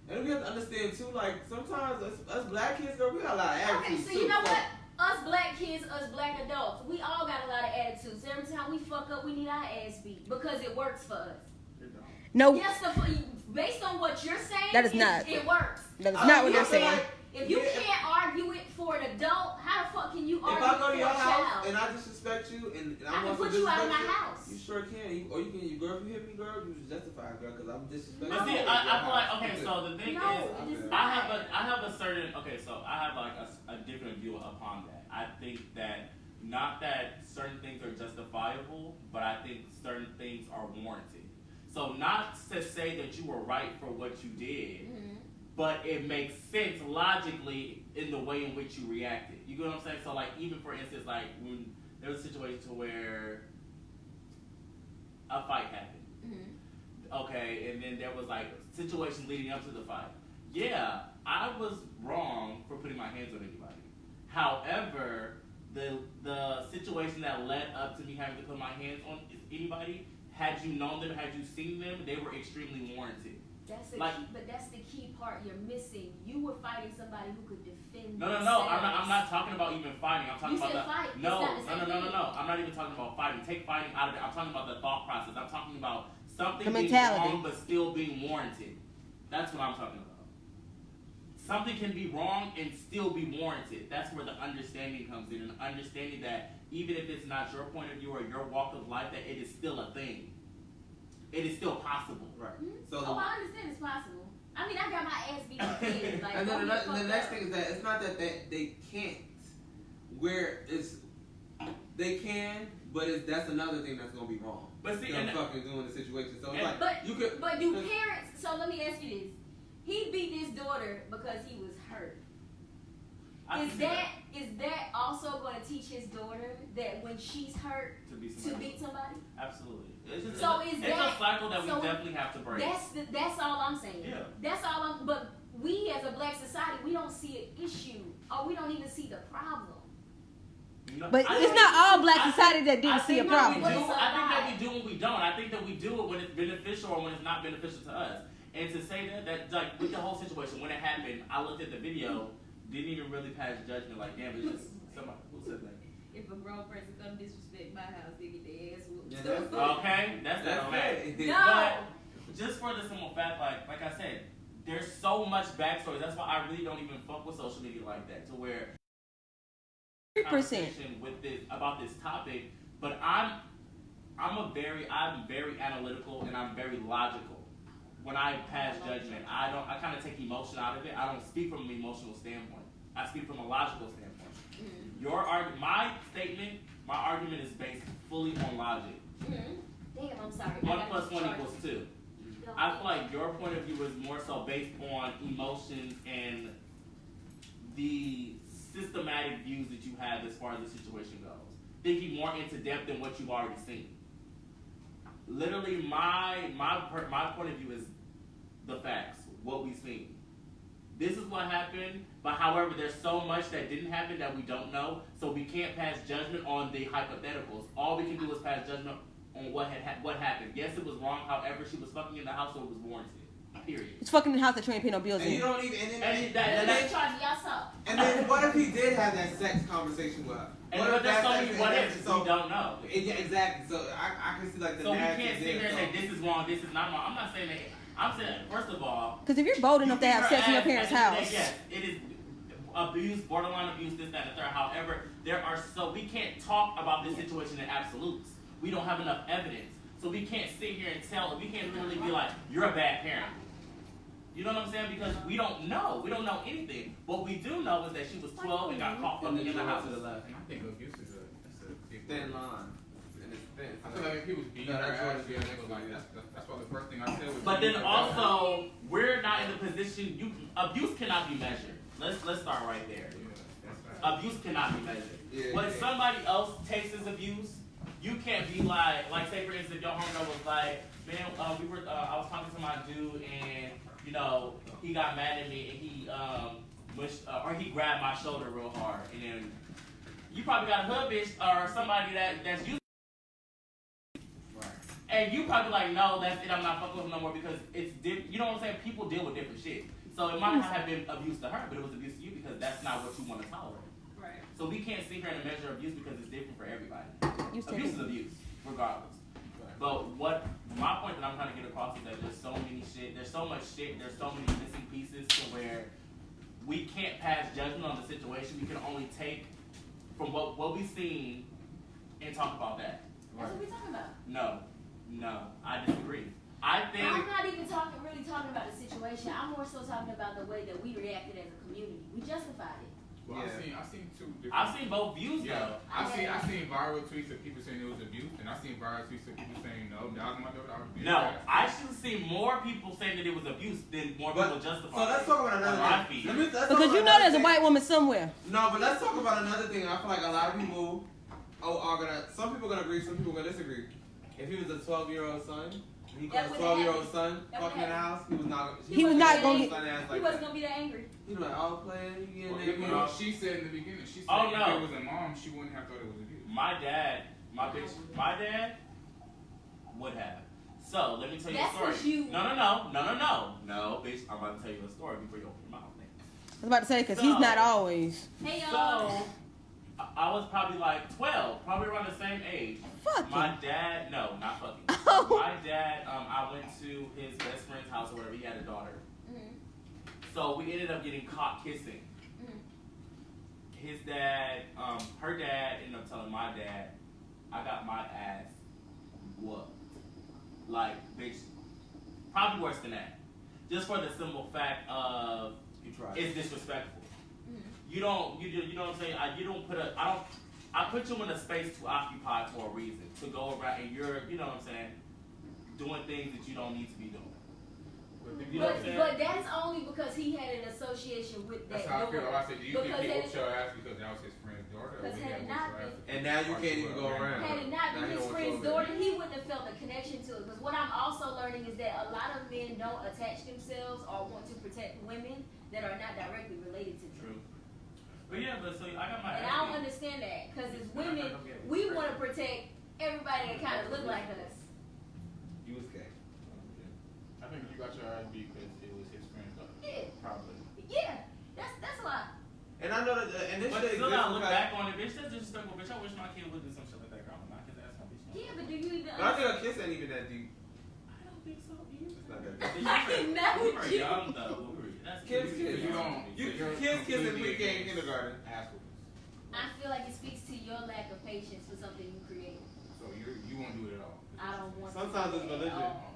B: And we have to understand too, like sometimes us black kids, girl, we got a lot of attitude.
A: Okay, so you know what? Us black kids, us black adults, we all got a lot of attitudes. Every time we fuck up, we need our ass beat because it works for us.
E: No.
A: Yes, based on what you're saying,
E: that is not.
A: It works.
E: That is not what they're saying.
A: Like, if you can't argue it for an adult, how the fuck can can you
B: If
A: argue
B: I go
A: for
B: to
A: a
B: your house
A: child?
B: and I disrespect you and
A: I
B: I'm
A: can
B: also
A: put you out of my
B: disrespect
A: house.
B: you sure can. Or you can, girl, if you hit me, girl, you should justify it, girl, because I'm disrespecting
A: No.
D: But see,
B: you.
D: I feel like, okay, so the thing
A: No,
D: is,
A: it is
D: I
A: not.
D: have a certain, okay, so I have like a different view upon that. I think that, not that certain things are justifiable, but I think certain things are warranted. So not to say that you were right for what you did, but it makes sense logically in the way in which you reacted. You get what I'm saying? So like, even for instance, like when there was a situation to where a fight happened. Okay, and then there was like situations leading up to the fight. Yeah, I was wrong for putting my hands on anybody. However, the situation that led up to me having to put my hands on anybody, had you known them, had you seen them, they were extremely warranted.
A: That's
D: Like-
A: but that's the key part you're missing. You were fighting somebody who could defend
D: No.
A: themselves.
D: I'm not talking about even fighting. I'm talking
A: You
D: about
A: said
D: the
A: fight. It's
D: no.
A: not the same thing.
D: I'm not even talking about fighting. Take fighting out of it. I'm talking about the thought process. I'm talking about something
E: The
D: being
E: mentality.
D: wrong but still being warranted. That's what I'm talking about. Something can be wrong and still be warranted. That's where the understanding comes in, and understanding that even if it's not your point of view or your walk of life, that it is still a thing. It is still possible.
B: Right.
A: Mm-hmm.
B: So
A: Oh, I understand it's possible. I mean, I got my ass beat for kids. Like,
B: and
A: don't
B: then
A: get
B: the
A: fucked
B: next
A: up.
B: thing is that it's not that they can't. Where it's they can, but that's another thing that's gonna be wrong.
D: But see,
B: Them
D: and
B: fucking doing the situation. So it's
D: and-
B: like
A: But
B: you could.
A: But do parents? So let me ask you this: he beat his daughter because he was hurt.
D: I
A: Is
D: see
A: that also going to teach his daughter that when she's hurt
D: to be
A: to
D: somebody.
A: beat somebody?
D: Absolutely. It's just,
A: So
D: it's
A: is
D: a
A: that-
D: cycle that we
A: so
D: definitely have to break.
A: That's all I'm saying.
D: Yeah.
A: That's all I'm. But we as a black society, we don't see an issue, or we don't even see the problem.
D: No,
E: But
D: I
E: it's
D: think-
E: not all black
D: I
E: society
D: think-
E: that
D: I
E: didn't see a
D: think that we
E: problem.
D: do-
A: What's
D: I think that
A: alive?
D: we do when we don't. I think that we do it when it's beneficial or when it's not beneficial to us. And to say that like with the whole situation, when it happened, I looked at the video, didn't even really pass judgment. Like, damn, it's just somebody who said that.
A: If a grown person come disrespect my house, they get their ass whooped.
B: Yeah, that's-
D: Okay, that's
B: That's
D: okay.
B: it.
A: No.
D: But just for the simple fact, like I said, there's so much backstory. That's why I really don't even fuck with social media like that. To where
E: 3%.
D: conversation with this about this topic, but I'm very analytical and I'm very logical. When I pass judgment, I kind of take emotion out of it. I don't speak from an emotional standpoint. I speak from a logical standpoint. My argument is based fully on logic.
A: Damn, I'm sorry.
D: 1 + 1 = 2. I feel like your point of view is more so based on emotions and the systematic views that you have as far as the situation goes. Thinking more into depth than what you've already seen. Literally, my point of view is the facts, what we've seen. This is what happened, but however, there's so much that didn't happen that we don't know, so we can't pass judgment on the hypotheticals. All we can do is pass judgment on what happened. Yes, it was wrong. However, she was fucking in the house, so it was warranted. Period.
E: It's fucking in the house that you ain't pay no bills
B: And you
E: in.
B: don't even. And
D: And
B: then,
A: Charge y'all some.
B: and then what if he did have that sex conversation with her?
D: But there's so many
B: sex-
D: what
B: and
D: ifs,
B: so-
D: we don't know.
B: Yeah, exactly. So I can see like the
D: So we
B: nasty
D: can't sit here and
B: there,
D: say this is wrong, this is not wrong. I'm not saying that. I'm saying, first of all,
E: Because if you're bold enough to have sex in your parents' house,
D: yes, it is abuse, borderline abuse, this, that, and the third. However, we can't talk about this situation in absolutes. We don't have enough evidence. So we can't sit here and we can't literally be like, you're a bad parent. You know what I'm saying? Because we don't know. We don't know anything. What we do know is that she was 12 and got caught
B: and
D: fucking
B: then
D: in the house.
B: to the left.
C: I think abuse is a big
B: Thin line. And it's thin.
C: I feel like if he was beating
B: No,
C: her
B: that's
C: ass,
B: what-
C: yeah, they was like, that's why the first thing I said was.
D: But then also, we're not in the position. Abuse cannot be measured. Let's start right there.
C: Yeah, that's right.
D: Abuse cannot be measured.
B: Yeah,
D: When
B: yeah.
D: somebody else takes his abuse, you can't be like say for instance, if your homegirl was like, man, I was talking to my dude and he got mad at me and he or he grabbed my shoulder real hard and then you probably got a hood bitch or somebody that's used. And you probably like, no, that's it, I'm not fucking with him no more because it's you know what I'm saying? People deal with different shit. So it might not have been abuse to her, but it was abuse to you because that's not what you want to tolerate.
F: Right.
D: So we can't sit here and measure abuse because it's different for everybody.
E: You said
D: Abuse
E: it.
D: is abuse, regardless. But my point that I'm trying to get across is that there's so much shit, there's so many missing pieces to where we can't pass judgment on the situation. We can only take from what we've seen and talk about that.
A: That's what we're talking about.
D: No, I disagree. I think
A: I'm not even really talking about the situation. I'm more so talking about the way that we reacted as a community. We justified it.
C: Well,
B: Yeah.
C: I've seen two different.
D: I've seen both views though.
C: I've seen viral tweets of people saying it was abuse, and I've seen viral tweets of people saying no, that was my daughter. I was abused.
D: No, I should see more people saying that it was abuse than more people justify.
B: So let's talk about another thing.
E: Because you know there's a white woman somewhere.
B: No, but let's talk about another thing. I feel like a lot of people are gonna. Some people are gonna agree. Some people are gonna disagree. If he was a 12-year-old son, he got a 12-year-old son fucking in the house. He was not.
E: He was not gonna get.
A: He wasn't gonna be that angry.
B: He was like, "Oh, player, you
C: Well,
B: getting
C: you
B: there?"
C: know, she said in the beginning, she said
D: Oh,
C: if
D: no.
C: it was a mom, she wouldn't have thought it was abuse.
D: My dad would have. So let me tell you
A: That's
D: a story.
A: what you-
D: No, bitch. I'm about to tell you a story before you open your mouth.
E: I was about to say, because he's not always.
A: Hey y'all.
D: So I was probably like 12, probably around the same age.
E: Fuck
D: My dad, no, not fucking.
E: Oh.
D: My dad, I went to his best friend's house or whatever. He had a daughter.
A: Mhm.
D: So we ended up getting caught kissing.
A: Mhm.
D: His dad, her dad ended up telling my dad, I got my ass whooped. Like, bitch, probably worse than that. Just for the simple fact of
B: You tried.
D: it's disrespectful.
A: Mhm.
D: You know what I'm saying? I put you in a space to occupy for a reason. To go around and you're, you know what I'm saying, doing things that you don't need to be doing. You know what I'm saying?
A: But that's only because he had an association with that
C: That's how I feel.
A: daughter.
C: I said, do you think
A: Because
C: he
A: it-
C: whooped your ass because that was his friend's daughter? Or
A: Because
C: he
A: had
C: had
A: it
C: whooped
A: not
C: your ass
A: been-
B: And now you can't even go around.
A: Had it not
B: Now
A: been
B: you
A: his
B: don't
A: friend's
B: want your
A: daughter,
B: baby.
A: he wouldn't have felt a connection to it. Because what I'm also learning is that a lot of men don't attach themselves or want to protect women that are not directly related to them.
D: True. But yeah, but so I got my
A: And I don't understand that. Because as women, we want to protect everybody that kind of look like us.
B: You was gay.
C: I think you got your ass beat because it was his friend's daughter.
A: Yeah.
C: Probably.
A: Yeah, that's a lot.
B: And I know that, and this
D: But
B: shit
D: still,
B: exists
D: I look
B: because-
D: back on it, bitch. That's disrespectful, bitch. I wish my kid would do some shit like that, girl. Knock his ass on, bitch.
A: Yeah, but do you even
B: But I think a kiss ain't even that deep.
D: I don't think so either.
B: It's not that
D: Bitch,
B: deep.
A: I know
D: we were
A: you.
D: young though. That's
B: Kids,
C: You don't.
B: You
C: you're
B: kids kiss in
C: completely
B: pre-K and
C: against
B: kindergarten.
C: ass whoopings.
A: I feel like it speaks to your lack of patience for something you create.
C: So you won't do it at all.
A: I don't want
B: Sometimes
A: to
B: it's
A: do that at
B: religion.
A: all.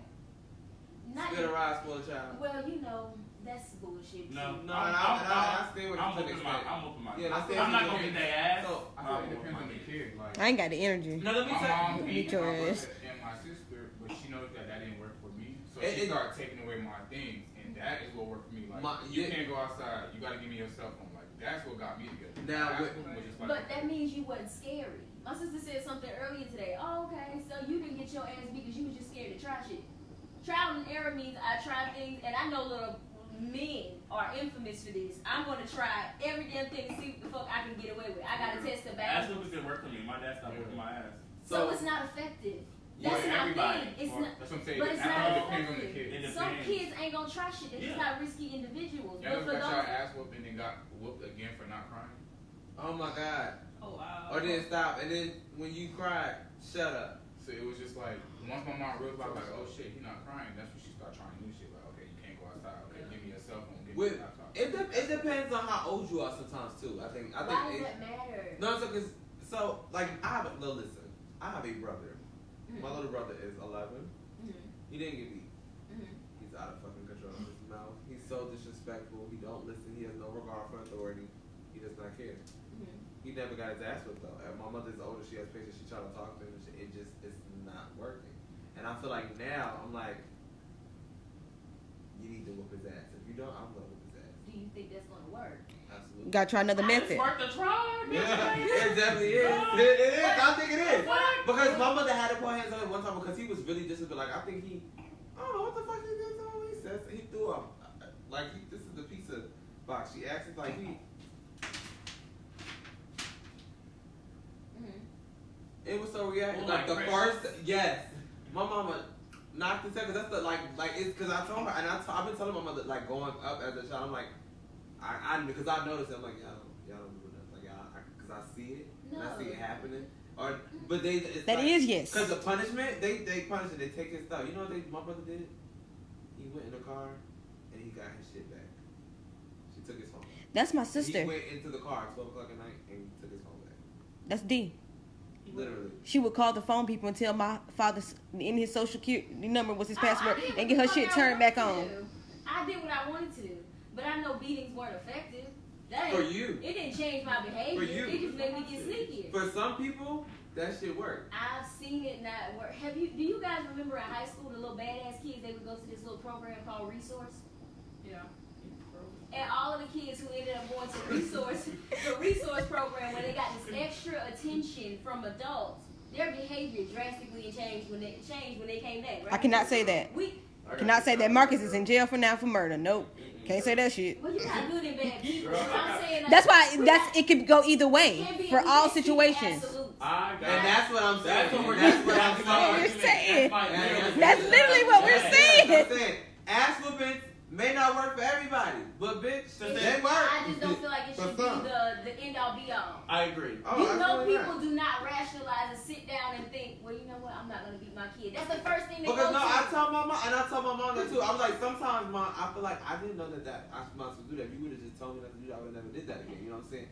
A: Not
B: Spit a ride, spoil a child.
A: well, you know, that's bullshit.
D: No,
A: too.
B: No, and I stay with
D: I'm
B: you to
D: whooping
B: an
D: my.
B: extent.
D: I'm whooping my.
B: Yeah, that's
D: I'm not
B: it.
D: gonna beat their ass.
B: So,
C: I feel like it depends on the kid. Like,
E: I ain't got the energy.
B: no, let me
C: my
B: tell
C: mom
B: you.
E: Beat
C: beat
E: your
C: my
E: ass.
C: brother and my sister, but she knows that didn't work for me. So
B: It-
C: she
B: it-
C: started taking away my things, and that is what worked for me. Like,
B: You
C: can't go outside. You gotta give me your cell phone. Like, that's what got me together.
B: Now,
C: Ass
B: with-
C: whooping was just like,
A: But that means you wasn't scary. My sister said something earlier today. Oh, okay, so you didn't get your ass beat because you was just scared to try shit. Trial and error means I try things, and I know little men are infamous for this. I'm gonna try every damn thing to see what the fuck I can get away with. I gotta test the
D: Ass
A: bag.
D: whoopers didn't work for me. My dad stopped whooping my ass.
A: So it's not effective.
C: Yeah,
A: That's my
D: everybody.
A: thing. It's
D: Or-
A: not.
C: that's what I'm saying.
A: But it's
C: It
A: not
C: depends on the
A: effective.
C: kid.
D: It
A: Some
D: depends.
A: kids ain't gonna try shit. They're just
D: Yeah.
A: not risky individuals.
C: Y'all
A: But
C: ever
A: for
C: got your
A: those,
C: ass whooped and then got whooped again for not crying?
B: Oh my God.
F: Oh wow.
B: Or then stop, and then when you cry, shut up.
C: So it was just like, once my mom realized, like, oh shit, he not crying, that's when she started trying new shit. Like, okay, you can't go outside. Okay, give me your cell phone. Give me
B: With,
C: your laptop.
B: it depends on how old you are sometimes too. I think
A: why does
B: it,
A: that matter?
B: no, so like I have a listen. I have a brother. My little brother is 11. He didn't get beat. He's out of fucking control of his mouth. He's so disrespectful. He don't listen. He has no regard for authority. He does not care. He never got his ass whipped though. And my mother's older. She has patience. She tried to talk to him. And it just it's not working. And I feel like now I'm like, you need to whoop his ass. If you don't, I'm gonna whoop his ass.
A: Do you think that's gonna work?
B: Absolutely.
E: Gotta try another
D: It's
E: method.
D: worth the try.
B: Yeah, it definitely is.
D: Yeah.
B: It is. I think it is.
D: What?
B: Because my mother had to put hands on him one time because he was really disrespectful. Like I think I don't know what the fuck he did to him. He says he threw up. This is the pizza box. She asked him like he. It was so reactive.
D: Oh,
B: Like
D: like
B: the
D: Chris?
B: first, yes. My mama knocked his head because that's the like it's because I told her and I've been telling my mother like going up as a child. I'm like because I noticed it. I'm like y'all don't do nothing. Like because I see it and I see it happening. Or but it's
E: That
B: like,
E: is yes.
B: Because the punishment they punish it. They take his stuff. You know what my brother did? He went in the car and he got his shit back. She took his phone.
E: That's my
B: He
E: sister.
B: went into the car at 12 o'clock at night and took his phone back.
E: That's D.
B: Literally.
E: She would call the phone people and tell my father in his social security number was his password and get her shit turned back on.
A: I did what I wanted to do, but I know beatings weren't effective.
B: For you.
A: It didn't change my behavior.
B: For you.
A: It just made me get sneakier.
B: For some people, that shit worked.
A: I've seen it not work. Do you guys remember in high school the little badass kids, they would go to this little program called Resource?
F: Yeah.
A: And all of the kids who ended up going to the resource program where they got this extra attention from adults, their behavior drastically changed when they came back, right?
E: I cannot say that. I cannot say that Marcus is in jail for now for murder. Nope. Can't say that shit.
A: Well, you're not good and bad people. I'm saying
E: that's why it could go either way for all situations.
B: And that's what I'm saying.
E: That's what you're saying. That's literally what we're saying.
B: Ass whoopings may not work for everybody, but bitch, they work.
A: I just don't feel like it should be the end all be all.
D: I agree.
A: People do not rationalize and sit down and think, well, you know what, I'm not gonna beat my kid. That's the first thing they go to.
B: I told my mom, and I told my mom that too. I was like, sometimes, Mom, I feel like I didn't know that I was supposed to do that. If you would have just told me not to do that, I would have never did that again. You know what I'm saying?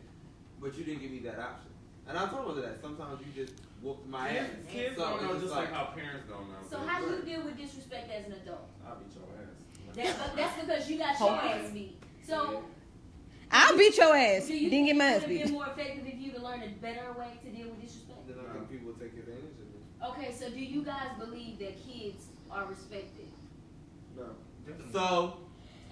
B: But you didn't give me that option. And I told her that sometimes you just whooped my ass.
C: Kids don't know just like how parents don't know.
A: So how do you deal with disrespect as an adult?
C: I'll beat your ass.
A: That's because you got your ass beat. So
E: I'll beat your ass.
A: Do you
E: Didn't get my ass
A: think it would
E: beat.
A: have been more effective if you to learn a better way to deal with disrespect?
B: Then I think people will take advantage of it.
A: Okay, so do you guys believe that kids are respected?
B: No. So.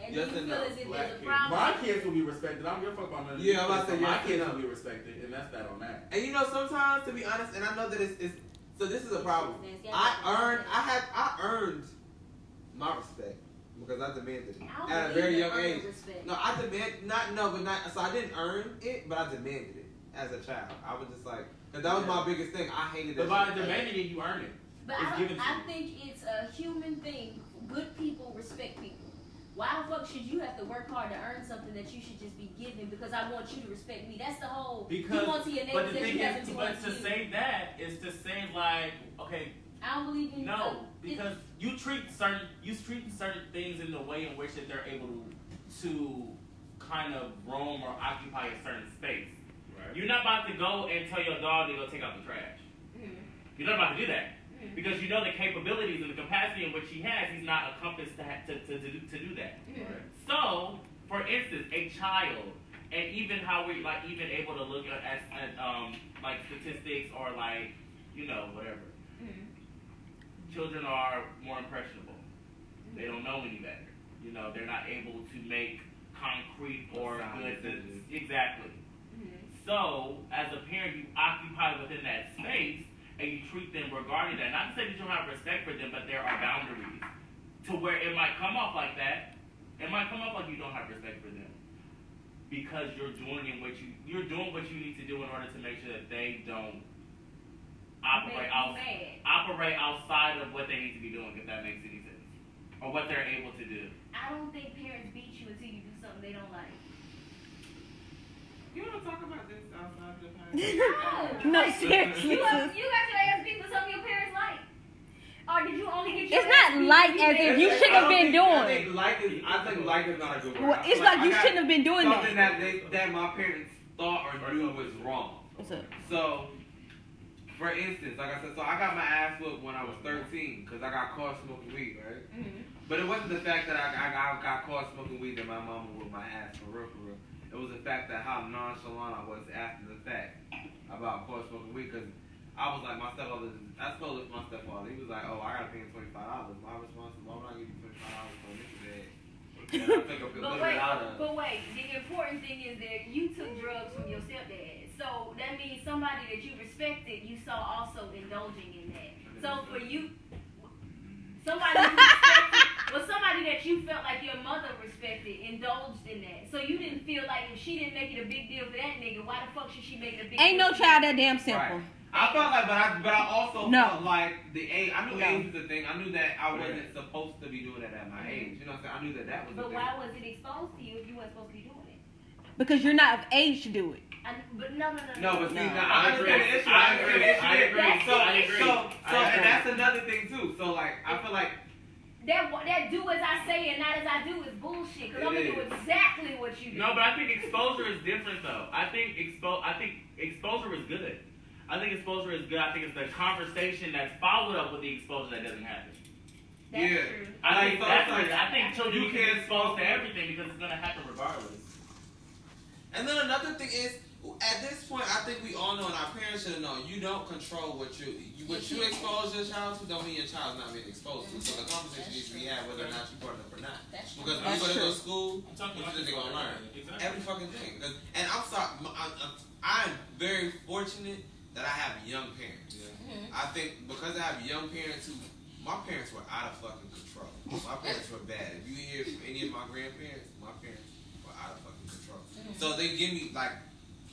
A: And do you feel as if there's a problem?
C: My kids will be respected. I don't give a fuck about none of
B: Yeah, I'm about to say
C: my kids will be respected, and that's that on that.
B: And you know, sometimes, to be honest, and I know that it's so this is a problem. I earned my respect because I demanded it at a very young age. No, I so I didn't earn it, but I demanded it as a child. I was just like, cause that was my biggest thing. I hated that.
C: But by demanding it, you earn it.
A: But I think it's a human thing. Good people respect people. Why the fuck should you have to work hard to earn something that you should just be given because I want you to respect me? That's the whole.
D: Because,
A: you want to your
D: but
A: neighbors
D: the
A: that
D: thing
A: you haven't
D: is,
A: done
D: but to say that is to say like, okay.
A: I don't believe in
D: no, because you treat certain things in the way in which that they're able to kind of roam or occupy a certain space. Right. You're not about to go and tell your dog to go take out the trash. Mm-hmm. You're not about to do that. Because you know the capabilities and the capacity in which he has, he's not accomplished to do that. Mm-hmm. Right. So, for instance, a child, and even how we like even able to look at like statistics or like whatever. Mm-hmm. Children are more impressionable. Mm-hmm. They don't know any better. They're not able to make concrete or good. Exactly. Mm-hmm. So, as a parent, you occupy within that space. And you treat them regarding that. Not to say that you don't have respect for them, but there are boundaries to where it might come off like that. It might come off like you don't have respect for them because you're doing what you need to do in order to make sure that they don't operate outside of what they need to be doing, if that makes any sense, or what they're able to do.
A: I don't think parents beat you until you do something they don't like.
B: You want to talk about this outside the house?
E: No, seriously.
A: You got your ass beat for something your parents like. Or did you only get your
E: It's not like as if you shouldn't have been doing.
B: I think like is not a good word.
E: Well, it's like you shouldn't have been doing
B: something
E: that.
B: that my parents thought or knew was wrong.
E: What's up?
B: So, for instance, like I said, I got my ass whooped when I was 13 because I got caught smoking weed, right? Mm-hmm. But it wasn't the fact that I got caught smoking weed that my mama whooped my ass for real. It was the fact that how nonchalant I was after the fact about caught smoking weed because I was like, I stole it from my stepfather. He was like, oh, I gotta pay him $25. My response is, why would I give you $25 for a nickel bag? And I took a little bit out of it.
A: But wait, the important thing is that you took drugs from your stepdad. So that means somebody that you respected, you saw also indulging in that. So for you, somebody that you felt like your mother respected indulged in that. So you didn't feel like if she didn't make it a big deal for that nigga, why the fuck should she make it a big deal?
E: Ain't no child that damn simple.
B: Right. I felt like, but I also felt like the age. I knew age was a thing. I knew that I wasn't supposed to be doing that at my age. You know what I'm saying? I knew that was.
A: But why was it exposed to you if you weren't supposed to be doing it?
E: Because you're not of age to do it.
A: But no.
B: No, but see, I understand the issue. I agree. So, and that's another thing too. So, like, I feel like.
A: That do as I say and not as I do is bullshit. Because I'm gonna do exactly what you do.
D: No, but I think exposure is different though. I think exposure is good. I think exposure is good. I think it's the conversation that's followed up with the exposure that doesn't happen.
A: That's true.
D: I think children can get exposed to everything because it's gonna happen regardless.
B: And then another thing is, at this point, I think we all know, and our parents should know, you don't control what you expose your child to. Don't mean your child's not being exposed to. So the conversation needs to be had whether or not you part of it or not.
A: That's true.
B: Because when you go to school,
D: I'm
B: what you think they're gonna learn?
D: Exactly.
B: Every fucking thing. And I'm sorry, I'm very fortunate that I have young parents.
A: Mm-hmm.
B: I think because I have young parents who, my parents were out of fucking control. My parents were bad. If you hear from any of my grandparents, my parents were out of fucking control.
A: Mm-hmm.
B: So they give me like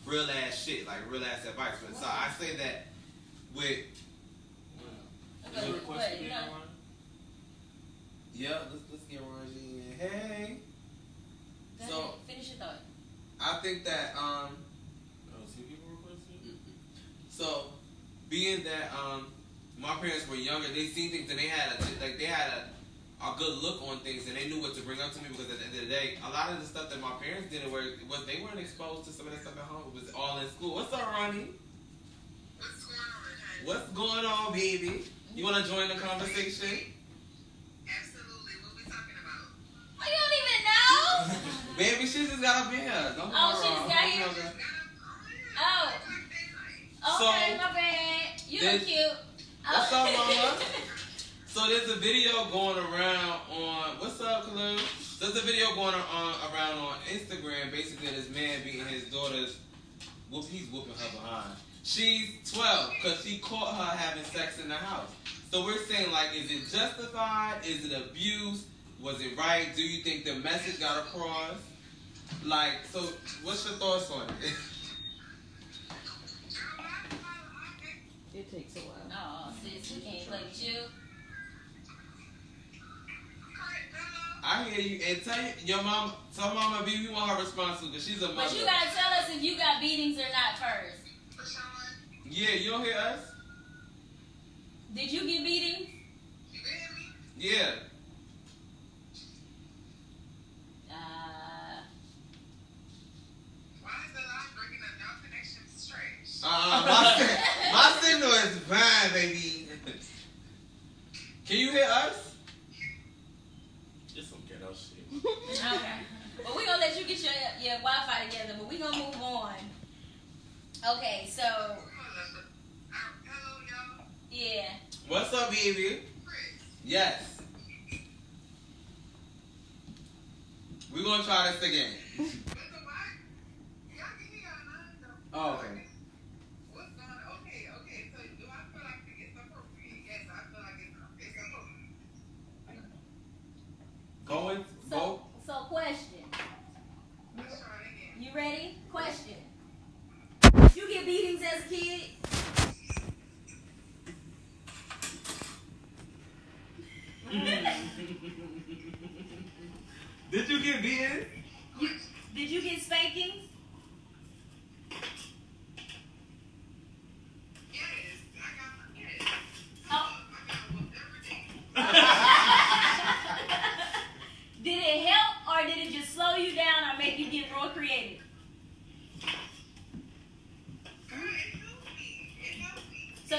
B: real ass shit, like real ass advice. But so I say that with. Yeah, let's get Ron G in. Hey. So
A: finish your thought.
B: I think that so being that my parents were younger, they seen things and they had a good look on things and they knew what to bring up to me because at the end of the day, a lot of the stuff that my parents did was they weren't exposed to some of that stuff at home. It was all in school. What's up, Ronnie? What's going on, baby? You want to join the conversation?
G: Absolutely. What we talking about?
A: Oh, you don't even know?
B: Baby, she just got up in here. Don't
A: Oh, she just got here? Oh. Okay, my bad. You look cute.
B: What's up, mama? So there's a video going around on, what's up, Khalil? There's a video going around on Instagram, basically this man beating his daughter's, he's whooping her behind. She's 12 because he caught her having sex in the house. So we're saying, like, is it justified? Is it abuse? Was it right? Do you think the message got across? Like, so what's your thoughts on it?
E: It takes a while.
A: Oh, sis, we can't play with you.
B: I hear you. And tell Mama B we want her response because she's a mother.
A: But you gotta tell us if you got beatings or not first.
B: Yeah, you don't hear us?
A: Did you get beatings?
B: Yeah.
G: Why is the line breaking up? No connection's strange.
B: My signal is fine, baby. Can you hear us?
D: Just some ghetto shit.
A: Okay. Well, we're gonna let you get your Wi-Fi together, but we're gonna move on. Okay, so
G: Hello, y'all.
A: yeah.
B: What's up, baby?
G: Chris.
B: Yes. We're gonna try this again.
G: What's the what? Y'all can hear y'all now.
B: Oh, okay.
G: What's going on? Okay. So do I feel like it's appropriate? Yes, I feel like it's appropriate.
B: Go.
A: So question.
G: Let's try it again.
A: You ready? Question. Did you get beatings as a kid?
B: Did you get beaten?
A: Did you get spankings?
G: Yes, I got
A: Oh.
G: I got whooped every day.
A: Did it help or did it just slow you down or make you get more creative?
G: Girl, it helped me.
A: So,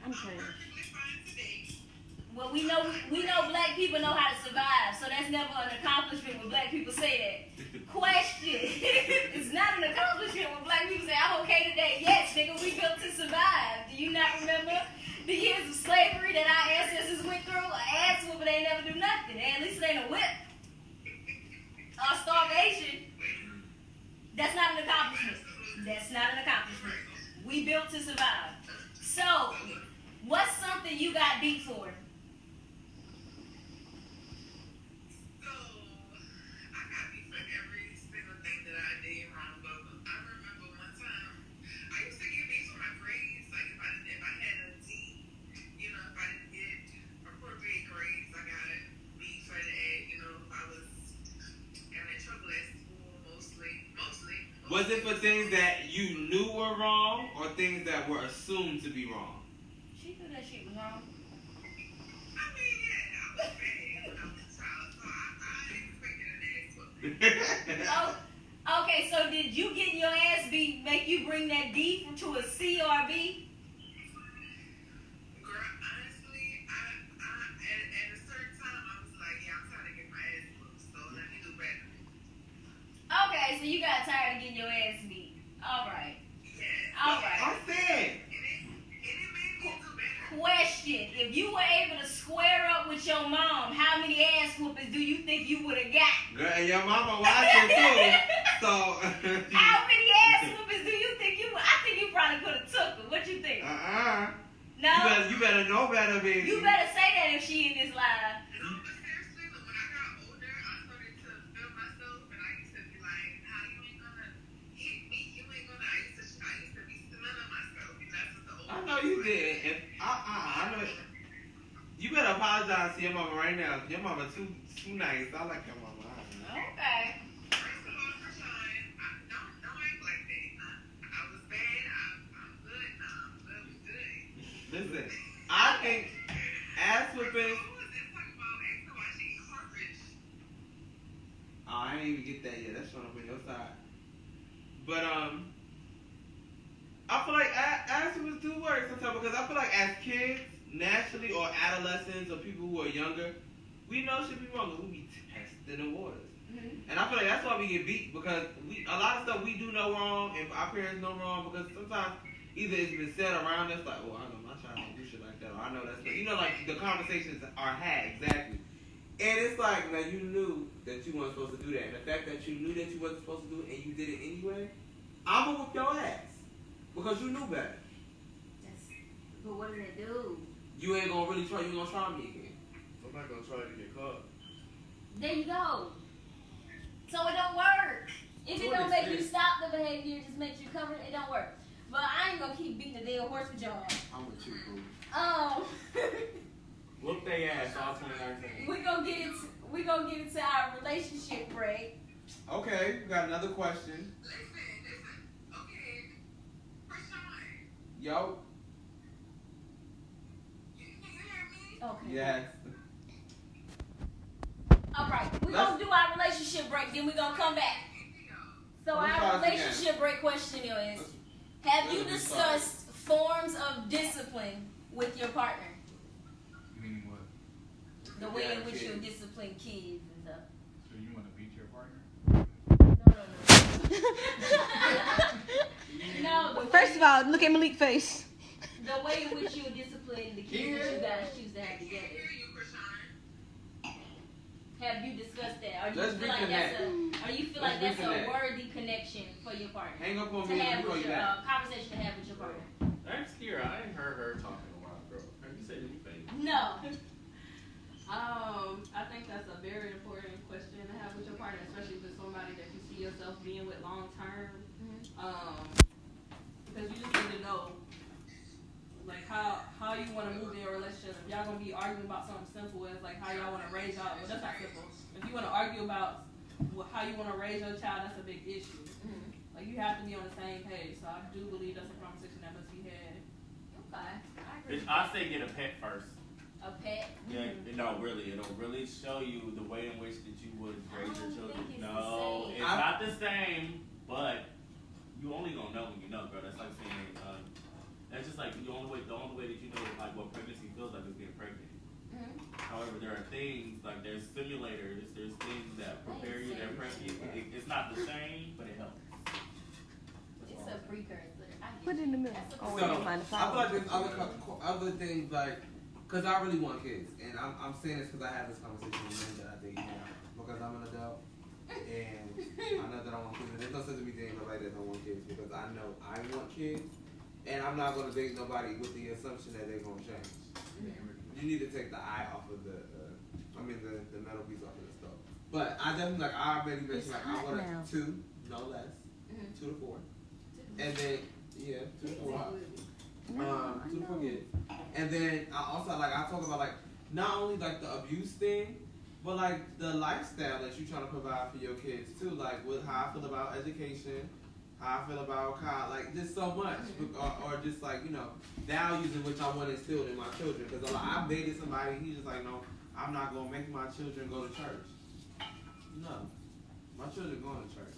E: I'm trying.
A: well, we know black people know how to survive, so that's never an accomplishment when black people say that. Question. It's not an accomplishment when black people say, I'm okay today. Yes, nigga, we built to survive. Do you not remember the years of slavery that our ancestors went through? Ass whooping, they never do nothing. At least it ain't a whip. Or starvation. That's not an accomplishment. That's not an accomplishment. We built to survive. So, what's something you got beat for?
G: So, I got beat for every single thing that I did wrong. But I remember one time, I used to get beat for my grades. Like if I had a D, if I didn't get appropriate grades, I got beat for that. If I was in trouble at school, mostly.
B: Was it for things that you knew were wrong or things that were assumed to be wrong?
A: She knew that shit was wrong.
G: I mean, yeah, I was bad when I was a child, so I expected an ass whooping.
A: Oh, Okay, so did you getting your ass beat make you bring that D to a C or a B?
G: Girl, honestly, at a certain time, I was like, yeah, I'm trying to get my ass whooped, so let me do better.
A: Okay, so you got tired of getting your ass beat. All right.
G: Yeah.
A: All right.
B: I'm saying.
G: And it made me do better.
A: Question: if you were able to square up with your mom, how many ass whoopings do you think you would have got?
B: Girl, and your mama watching too. So.
A: How many ass whoopings do you think you would? I think you probably could have took her. What you think? No.
B: You better know better, baby.
A: You better say that if she in this live.
G: No, but seriously, when I got older, I started to feel myself, and I used to be like, "How you ain't gonna hit me? You ain't gonna." I used to be smelling myself, and that's what the old.
B: I know you did. And I know. You better apologize to your mama right now. Your mama too nice. I like your mama.
A: Okay.
G: First of all, Rashawn, don't act like that. I was bad. I'm good now. I'm good. We good.
B: Listen, I think ass whipping.
G: What was that talk about? Asking why she eat heartbreak.
B: Oh, I didn't even get that yet. That's showing up on your side. But I feel like ass whippings do work sometimes because I feel like as kids, naturally, or adolescents, or people who are younger, we know shit be wrong. We be testing the waters.
A: Mm-hmm.
B: And I feel like that's why we get beat because a lot of stuff we do know wrong and our parents know wrong because sometimes either it's been said around us like, oh, I know my child don't do shit like that, or I know that's like the conversations are had exactly. And it's like, now you knew that you weren't supposed to do that, and the fact that you knew that you wasn't supposed to do it and you did it anyway, I'm gonna whoop your ass because you knew better.
A: But what does it do?
B: You ain't gonna really try. You gonna try me again.
C: I'm not gonna try to get caught.
A: There you go. So it don't work. If it don't make you stop the behavior, it just makes you cover it, it don't work. But I ain't gonna keep beating the dead horse with y'all.
B: I'm with you, boo.
D: Whoop they ass all 2019.
A: we gonna get into our relationship break.
B: Okay, we got another question.
G: Listen. Okay. Rashawn,
B: Yo.
G: you hear me?
A: Okay.
B: Yes.
A: All right. We're gonna do our relationship break, then we're gonna come back. So
B: Let's
A: our
B: try this
A: relationship break question is: have you discussed forms of discipline with your partner?
C: Meaning what?
A: The way in
B: Yeah,
A: which you
B: kids.
A: discipline kids and stuff.
C: So you want to beat your partner?
A: No.
E: First of all, look at Malik's face.
A: The way in which you discipline the kids that you guys choose to have together.
G: Hear you, Rashawn.
A: Have you discussed that? Or do
B: Let's
A: you feel like that's
B: reconnect.
A: or you feel
B: Let's
A: like that's
B: reconnect.
A: a worthy connection for your partner?
B: Hang up on
A: To
B: me
A: have
B: and we'll call
A: with
B: you
A: your
B: back.
A: conversation to have with your partner.
D: Thanks, Kira. I ain't heard her talking in a while, bro. You said you think.
A: No.
F: I think that's a very important question to have with your partner, especially if it's somebody that you see yourself being with long term. Because you just need to know, like, how you want to move in your relationship. If y'all gonna be arguing about something simple as like how y'all want to raise y'all, well, that's not simple. If you want to argue about how you want to raise your child, that's a big issue. Like, you have to be on the same page. So I do believe that's a conversation that must be had.
A: Okay. I agree.
D: I say get a pet first.
A: A pet?
D: Yeah, no, really, it'll really show you the way in which that you would raise your
A: don't
D: children.
A: think it's
D: No,
A: the same.
D: it's not the same, but you only gonna know when you know, bro. That's like saying, that's just like the only way that you know like what pregnancy feels like is being pregnant. However, there are things like there's simulators, there's things that prepare you that pregnant. It's not the same, but it helps.
A: It's a precursor.
E: Put it in the middle.
A: That's a
E: Oh,
B: So,
E: wait, mind the
B: I feel like there's
E: flower.
B: other things like, cause I really want kids, and I'm saying this because I have this conversation with men that I date now, because I'm an adult, and I know that I want kids. And there's no sense of me dating nobody that don't want kids because I know I want kids, and I'm not gonna date nobody with the assumption that they're gonna change. You need to take the eye off of the metal piece off of the stove. But I definitely I already mentioned I want
E: now.
B: 2, no less, 2 to 4, and then 2 to 4. 2 to 4 kids. And then I also I talk about not only the abuse thing, but the lifestyle that you're trying to provide for your kids too. With how I feel about education, how I feel about just so much, or just values in which I want instilled in my children. Because I've dated somebody, he's just no, I'm not gonna make my children go to church. No, my children going to church.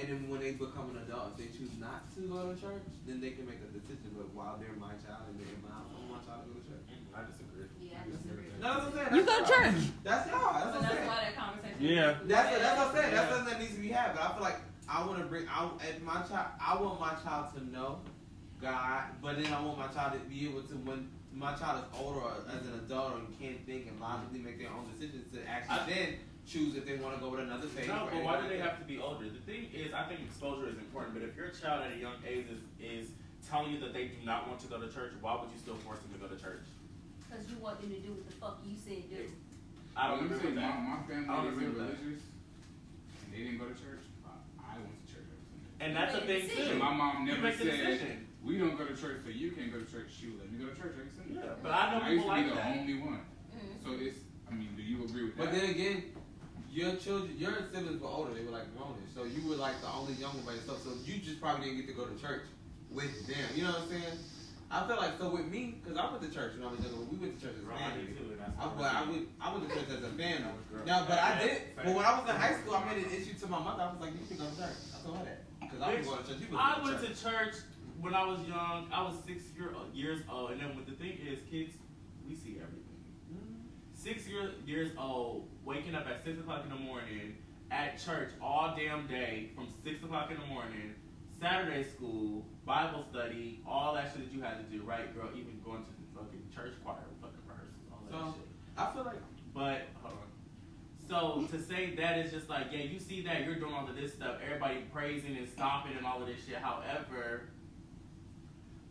B: And then when they become an adult, if they choose not to go to church, then they can make a decision. But while they're my child and they're in my house, I want my child to go to church.
D: I disagree.
A: Yeah, I disagree.
B: No, that's what I'm saying.
E: You go to church.
B: That's y'all. That's
F: So
B: what I'm
F: that's
B: saying.
F: why that conversation.
D: Yeah.
B: That's what I'm saying. That's something that needs to be had. But I feel like I want to bring out if my child. I want my child to know God, but then I want my child to be able to, when my child is older or as an adult and can think and logically make their own decisions, to actually then choose if they want to go with another faith.
D: No, but why do they have to be older? The thing is, I think exposure is important, but if your child at a young age is telling you that they do not want to go to church, why would you still force them to go to church?
A: Because you want them to do what the fuck you said do.
D: I don't
C: Let me
D: agree with
C: say,
D: that.
C: my family
D: I don't agree
C: isn't
D: with that.
C: religious, and they didn't go to church. I went to church every Sunday.
D: And that's a thing too.
C: And my mom
D: You
C: never
D: make the
C: said,
D: decision.
C: we don't go to church, so you can't go to church. She would let me go to church every Sunday.
D: Yeah, but I know
C: I used
D: people
C: to be
D: like
C: the
D: that.
C: only one. So it's, I mean, do you agree with that?
B: But then again, your children, your siblings were older. They were like grownish, so you were like the only young one by yourself. So you just probably didn't get to go to church with them. You know what I'm saying? I feel like so with me, because I went to church when I was younger. We went to church as a
D: I did
B: family.
D: too, and that's
B: I went to church as a family. Now, but I did. But when I was in high school, I made an issue to my mother. I was like, "You should go to church." I told her that because I was going to church. You
D: I
B: was
D: went
B: going
D: to church when I was young. I was 6 years old, and then the thing is, kids, we see everything. 6 years old, waking up at 6 o'clock in the morning at church all damn day from 6 o'clock in the morning. Saturday school, Bible study, all that shit that you had to do, right, girl? Even going to the fucking church choir, fucking rehearsals, all that shit.
B: I feel like.
D: But hold on. So to say that is just like, yeah, you see that you're doing all of this stuff, everybody praising and stomping and all of this shit. However,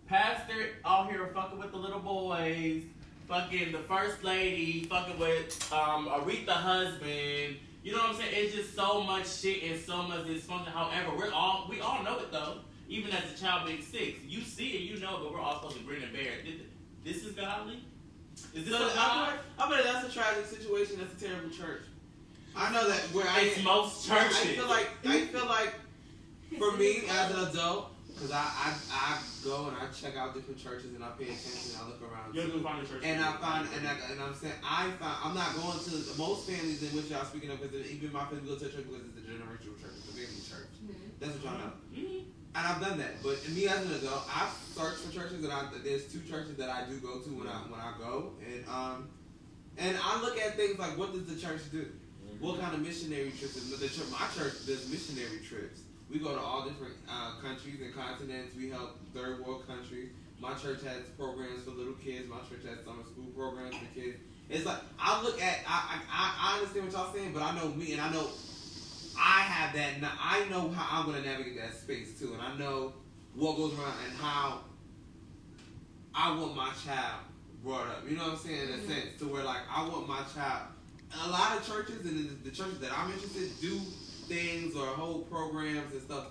D: pastor out here fucking with the little boys, fucking the first lady, fucking with Aretha husband. You know what I'm saying? It's just so much shit and so much dysfunction. However, we all know it though. Even as a child being 6, you see it, you know, but we're all supposed to grin and bear it. This is godly? Is this
B: So
D: a God?
B: I feel like that's a tragic situation. That's a terrible church. I know that where
D: It's most churches.
B: I feel like for me as an adult, because I go and I check out different churches and I pay attention and I look around
D: You have to
B: too.
D: find a church.
B: And I'm saying I'm not going to most families in which y'all speaking of, because even my family go to church because it's a generational church, it's a family church. That's what y'all know. And I've done that, but me as an adult, I've searched for churches, and there's 2 churches that I do go to when I go, and I look at things like, what does the church do? What kind of missionary trips? My church does missionary trips. We go to all different countries and continents. We help third world countries. My church has programs for little kids. My church has summer school programs for kids. It's like I understand what y'all saying, but I know me, and I know I have that. I know how I'm going to navigate that space too, and I know what goes around and how I want my child brought up. You know what I'm saying? In a sense, to where like I want my child. A lot of churches and the churches that I'm interested in do things or hold programs and stuff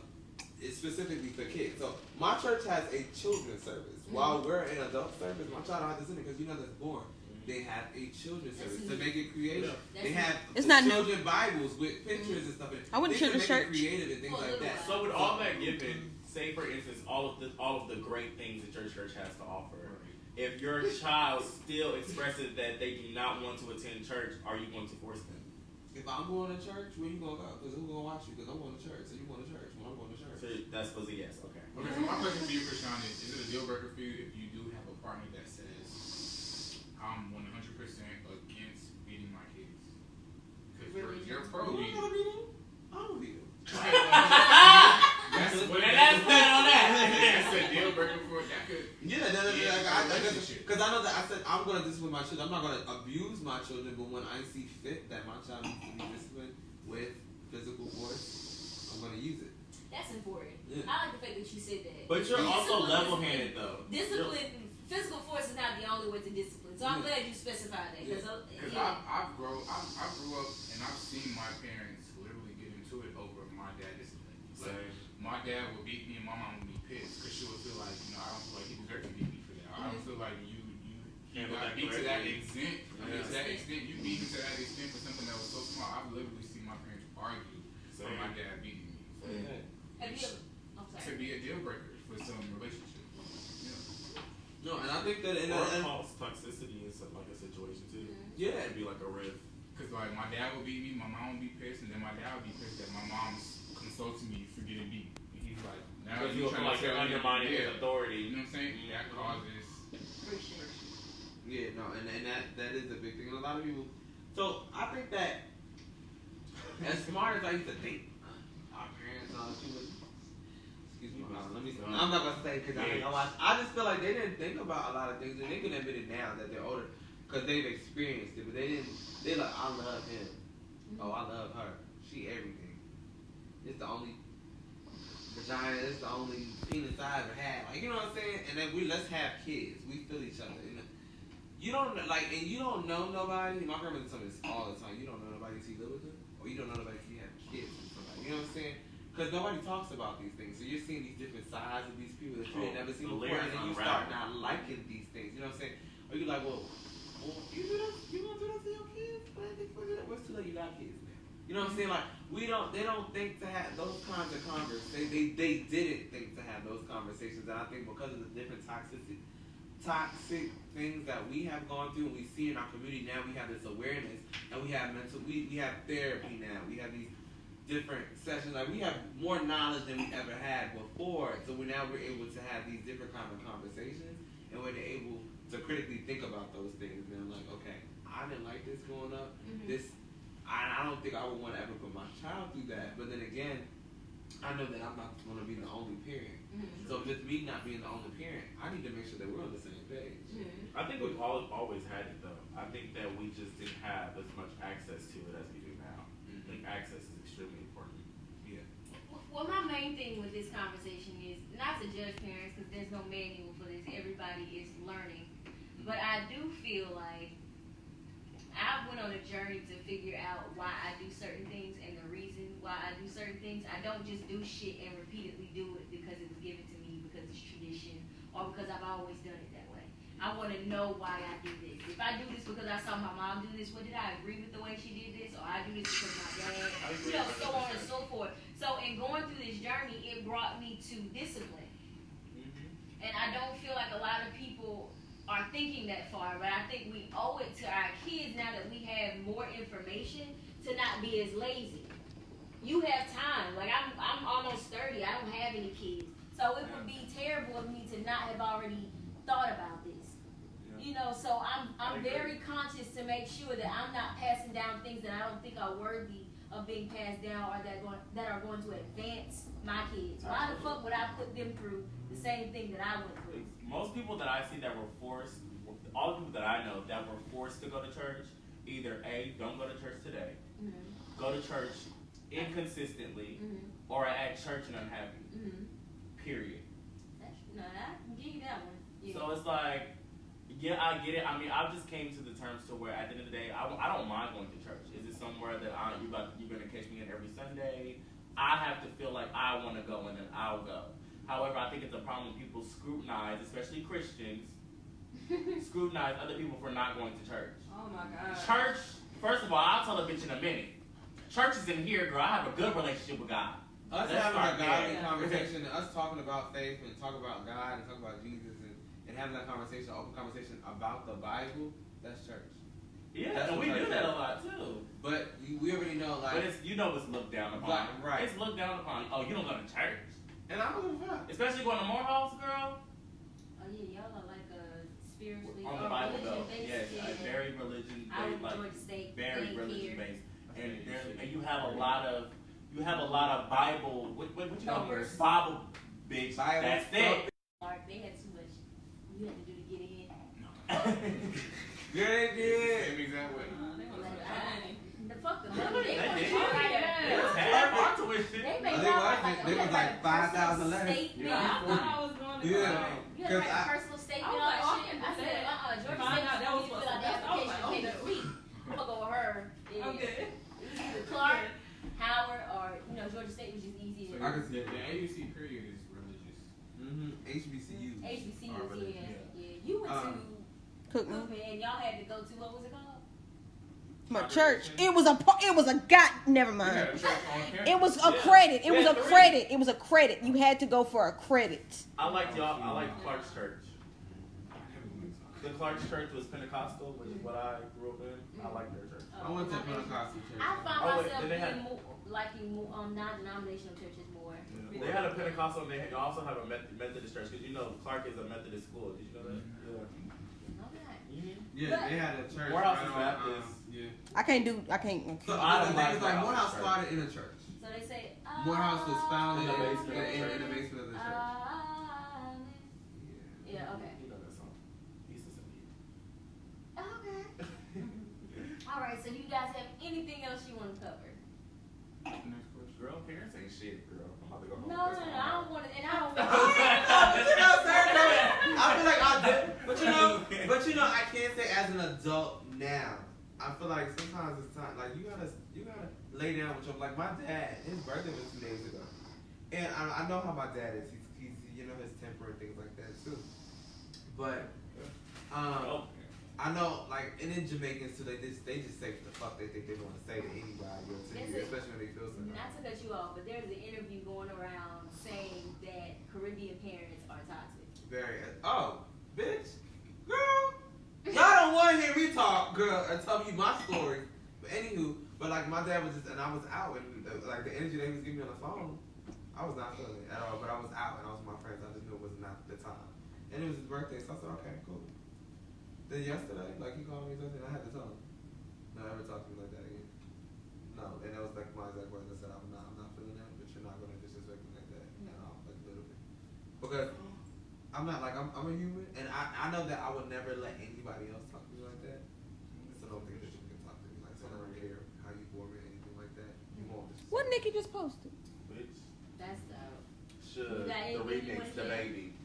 B: specifically for kids. So my church has a children's service. While we're in adult service, my child don't have to sit in because you know that's born. They have a children's service to make it creative. They have children Bibles with pictures and stuff.
E: I went to children's church.
B: Creative and things like that.
D: So with all that given, say for instance, all of the great things that your church has to offer. If your child still expresses that they do not want to attend church, are you going to force them?
B: If I'm going to church, where you going to go? Because who's going to watch you? Because I'm going to church. So you going to church when I'm going to church.
D: So that's supposed to be yes. Okay.
C: Okay, so my question for you, Krishan, is it a deal breaker for you if you do have a partner that says, I'm 100% against beating my kids? Because you're pro
B: You
C: beating.
B: don't want to beat them? I don't beat them.
C: That's
D: that on that.
C: That's a deal breaker for that could.
B: Yeah, because I know that I said I'm going to discipline my children. I'm not going to abuse my children, but when I see fit that my child needs to be disciplined with physical force, I'm going to use it.
A: That's important.
B: Yeah.
A: I like the fact that you said that.
D: But you're also
A: Discipline
D: level-handed though.
A: Discipline, physical force is not the only way to discipline. So I'm glad you specified that. Because
C: I grew up and I've seen my parents literally get into it over my dad discipline. Like, my dad would beat me and my mom would be pissed because she would feel like, I don't feel like he deserves to beat me for that. I don't feel like you got beat to that extent. You beat me to that extent for something that was so small. I've literally seen my parents argue for my dad beating me. To be a deal breaker for some relationship.
B: No, and I think that
D: cause toxicity in like a situation too.
B: Yeah.
D: It could be like a rift.
C: Because like my dad would beat me, my mom would be pissed, and then my dad would be pissed that my mom's insulting me for getting beat. And he's like, now
D: Because you feel like you're undermining his authority.
C: You know what I'm saying? That causes
A: Friction.
B: Yeah, no, and that is a big thing. And a lot of people. So I think that as smart as I used to think, our parents and all that shit. Excuse me, I'm not gonna say because I ain't gonna lie. I just feel like they didn't think about a lot of things, and they can admit it now that they're older because they've experienced it. But they didn't. They like, I love him. Oh, I love her. She everything. It's the only vagina. It's the only penis I ever had. Like, you know what I'm saying? And then let's have kids. We feel each other. And you don't like, and you don't know nobody. My grandmother told me this all the time. You don't know nobody until you live with them, or you don't know nobody until you have kids with somebody. You know what I'm saying? Because nobody talks about these things. So you're seeing these different sides of these people that you ain't never seen before, and then you start not liking these things. You know what I'm saying? Or you're like, well, you do that? You gonna do that to your kids? What's too late? You got kids now. You know what I'm saying? Like, they don't think to have those kinds of conversations. They didn't think to have those conversations, and I think because of the different toxic things that we have gone through and we see in our community now, we have this awareness, and we have we have therapy now. We have these different sessions. Like, we have more knowledge than we ever had before. So we're able to have these different kind of conversations, and we're able to critically think about those things. And I'm like, okay, I didn't like this growing up. This, I don't think I would want to ever put my child through that. But then again, I know that I'm not going to be the only parent. So with me not being the only parent, I need to make sure that we're on the same page.
D: I think we've always had it though. I think that we just didn't have as much access to it as we do now. I think access is extremely important.
B: Yeah.
A: Well, my main thing with this conversation is not to judge parents because there's no manual for this. Everybody is learning. But I do feel like I went on a journey to figure out why I do certain things and the reason why I do certain things. I don't just do shit and repeatedly do it because it was given to me, because it's tradition, or because I've always done it that way. I want to know why I do this. If I do this because I saw my mom do this, did I agree with the way she did this? Or I do this because my dad, so on and so forth. So in going through this journey, it brought me to discipline. And I don't feel like a lot of people are thinking that far, but I think we owe it to our kids now that we have more information to not be as lazy. You have time. Like, I'm almost 30. I don't have any kids. So it would be terrible of me to not have already thought about this. You know, so I'm very conscious to make sure that I'm not passing down things that I don't think are worthy of being passed down or that are going to advance my kids. Why the fuck would I put them through the same thing that I went through?
D: Most people that I see that were forced, all the people that I know that were forced to go to church, either A, don't go to church today, go to church inconsistently, or at church and unhappy. Period.
A: No, I can give you that one. Yeah.
D: So it's like, yeah, I get it. I mean, I just came to the terms to where at the end of the day, I don't mind going to church. Is it somewhere that you're going to catch me in every Sunday? I have to feel like I want to go and then I'll go. However, I think it's a problem when people scrutinize, especially Christians, scrutinize other people for not going to church.
F: Oh my God.
D: Church, first of all, I'll tell a bitch in a minute. Church is in here, girl. I have a good relationship with God.
B: Us having a godly conversation, us talking about faith and talking about God and talking about Jesus and having that conversation, open conversation about the Bible, that's church.
D: Yeah,
B: that's
D: and we do that a lot too.
B: But we already know, like.
D: But it's looked down upon.
B: Right.
D: It's looked down upon. Oh, you don't go to church.
B: And I don't give a fuck.
D: Especially going to Morehouse, girl.
A: Oh yeah, y'all are like spiritually
D: On the Bible Belt. Yes,
A: yeah.
D: very religion based.
A: I would Georgia State.
D: Very religion based. And you have a lot of Bible. What you call it? Bible bitch. That's it.
A: They had too much. You had to do to get in.
B: Yeah, they did.
C: Same exact way.
A: The fuck the money. They
D: was half our tuition.
A: They
B: was like 5,000 less.
F: Yeah, I thought I was going to
A: You had to write a personal statement on that shit. I said, Georgia State that was fill out the application and pay the fee. I'm gonna go with her.
F: Okay.
A: Either Clark, Howard, or Georgia State was just easier.
B: I can see
C: The AUC period is religious.
B: HBCUs.
A: HBCUs, yeah. You went to
E: Cookman.
A: and y'all had to go to, what was it called?
E: My church. It was a god. Never mind.
C: Yeah, church on campus.
E: It was a credit. It was a credit. It was a credit. You had to go for a credit.
D: I like Clark's church. The Clark's church was Pentecostal, which is what I grew up in. I like their church.
B: I went to Pentecostal church.
A: I find
D: Oh, wait,
A: myself
D: then they had-
A: being more, liking non-denominational churches more.
D: Yeah. They had a Pentecostal and they also have a Methodist church because you know Clark is a Methodist school. Did you know that? Yeah.
A: Okay.
B: Yeah, they had a church.
D: Morehouse
B: right
D: is
B: on,
D: Baptist.
B: yeah.
E: I can't.
B: So
D: I
B: the
D: don't
B: thing
D: like
B: is like
D: Morehouse
B: Morehouse
D: church.
B: started in a church.
A: So they say,
B: Morehouse was founded
D: In the basement of the church.
B: in the basement of the church.
A: Yeah, okay.
D: You know that song. He used to sing it.
A: Okay. All right, so you guys have anything else you want to cover?
C: Next question.
D: Girl, parents ain't shit, girl. I'm about to go home.
A: No, I don't want to, and I don't
B: But
A: want
B: you know what I'm saying? Though? I feel like I did, but you know, I can't say as an adult now. I feel like sometimes it's time, like you gotta lay down with your, like my dad, his birthday was 2 days ago, and I know how my dad is. He's you know his temper and things like that too. But I know like and in Jamaicans too, they just say what the fuck they think they want to say to anybody or to you, especially when they feel something.
A: Not to cut you off, but there's an interview going around saying that Caribbean parents are toxic.
B: Very. Oh, bitch, girl. Y'all don't want to hear me talk, girl, and tell me my story. But anywho, but like my dad was just, and I was out, and like the energy that he was giving me on the phone, I was not feeling it at all. But I was out, and I was with my friends. I just knew it was not the time. And it was his birthday, so I said, okay, cool. Then yesterday, like he called me something, I had to tell him, no, ever talk to me like that again. No, and that was like my exact words. I said, I'm not feeling that, but you're not gonna disrespect me like that at all, like literally, because. I'm not like I'm a human, and I know that I would never let anybody else talk to me like that. So don't think that you can talk to me like that. I don't care how you bore me or anything like that. You won't.
E: What Nikki just posted?
D: Bitch.
A: That's dope.
D: Should
A: You got
D: the
A: anything you
D: remix,
A: wanna
D: the
A: share?
D: baby.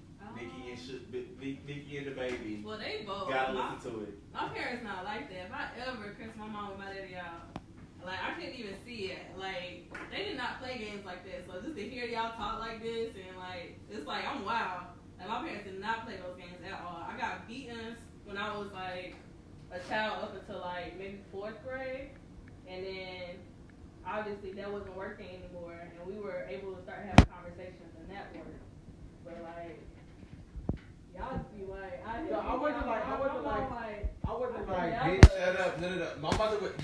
D: Nikki and the baby.
F: Well, they both.
D: Gotta listen to it.
F: My parents not like that. If I ever curse my mom with my daddy out, like I couldn't even see it. Like they did not play games like that. So just to hear y'all talk like this and like it's like I'm wild. Like my parents did not play those games at all. I got beaten when I was like a child up until like maybe 4th grade, and then obviously that wasn't working anymore, and we were able to start having conversations, and that worked. But like y'all just be like,
B: I wasn't like,
F: I
B: bitch, shut up. No.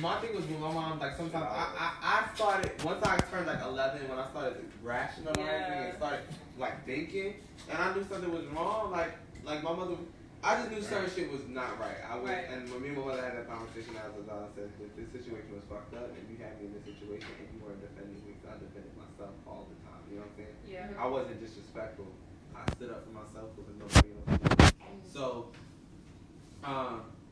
B: My thing was when my mom, like, sometimes I started, once I turned like 11, when I started rationalizing and started like thinking, and I knew something was wrong, like my mother, I just knew certain shit was not right. And when me and my mother had that conversation, I said, if this situation was fucked up, and you had me in this situation, and you weren't defending me, I defended myself all the time, you know what I'm saying?
F: Yeah.
B: I wasn't disrespectful. I stood up for myself with nobody else. So,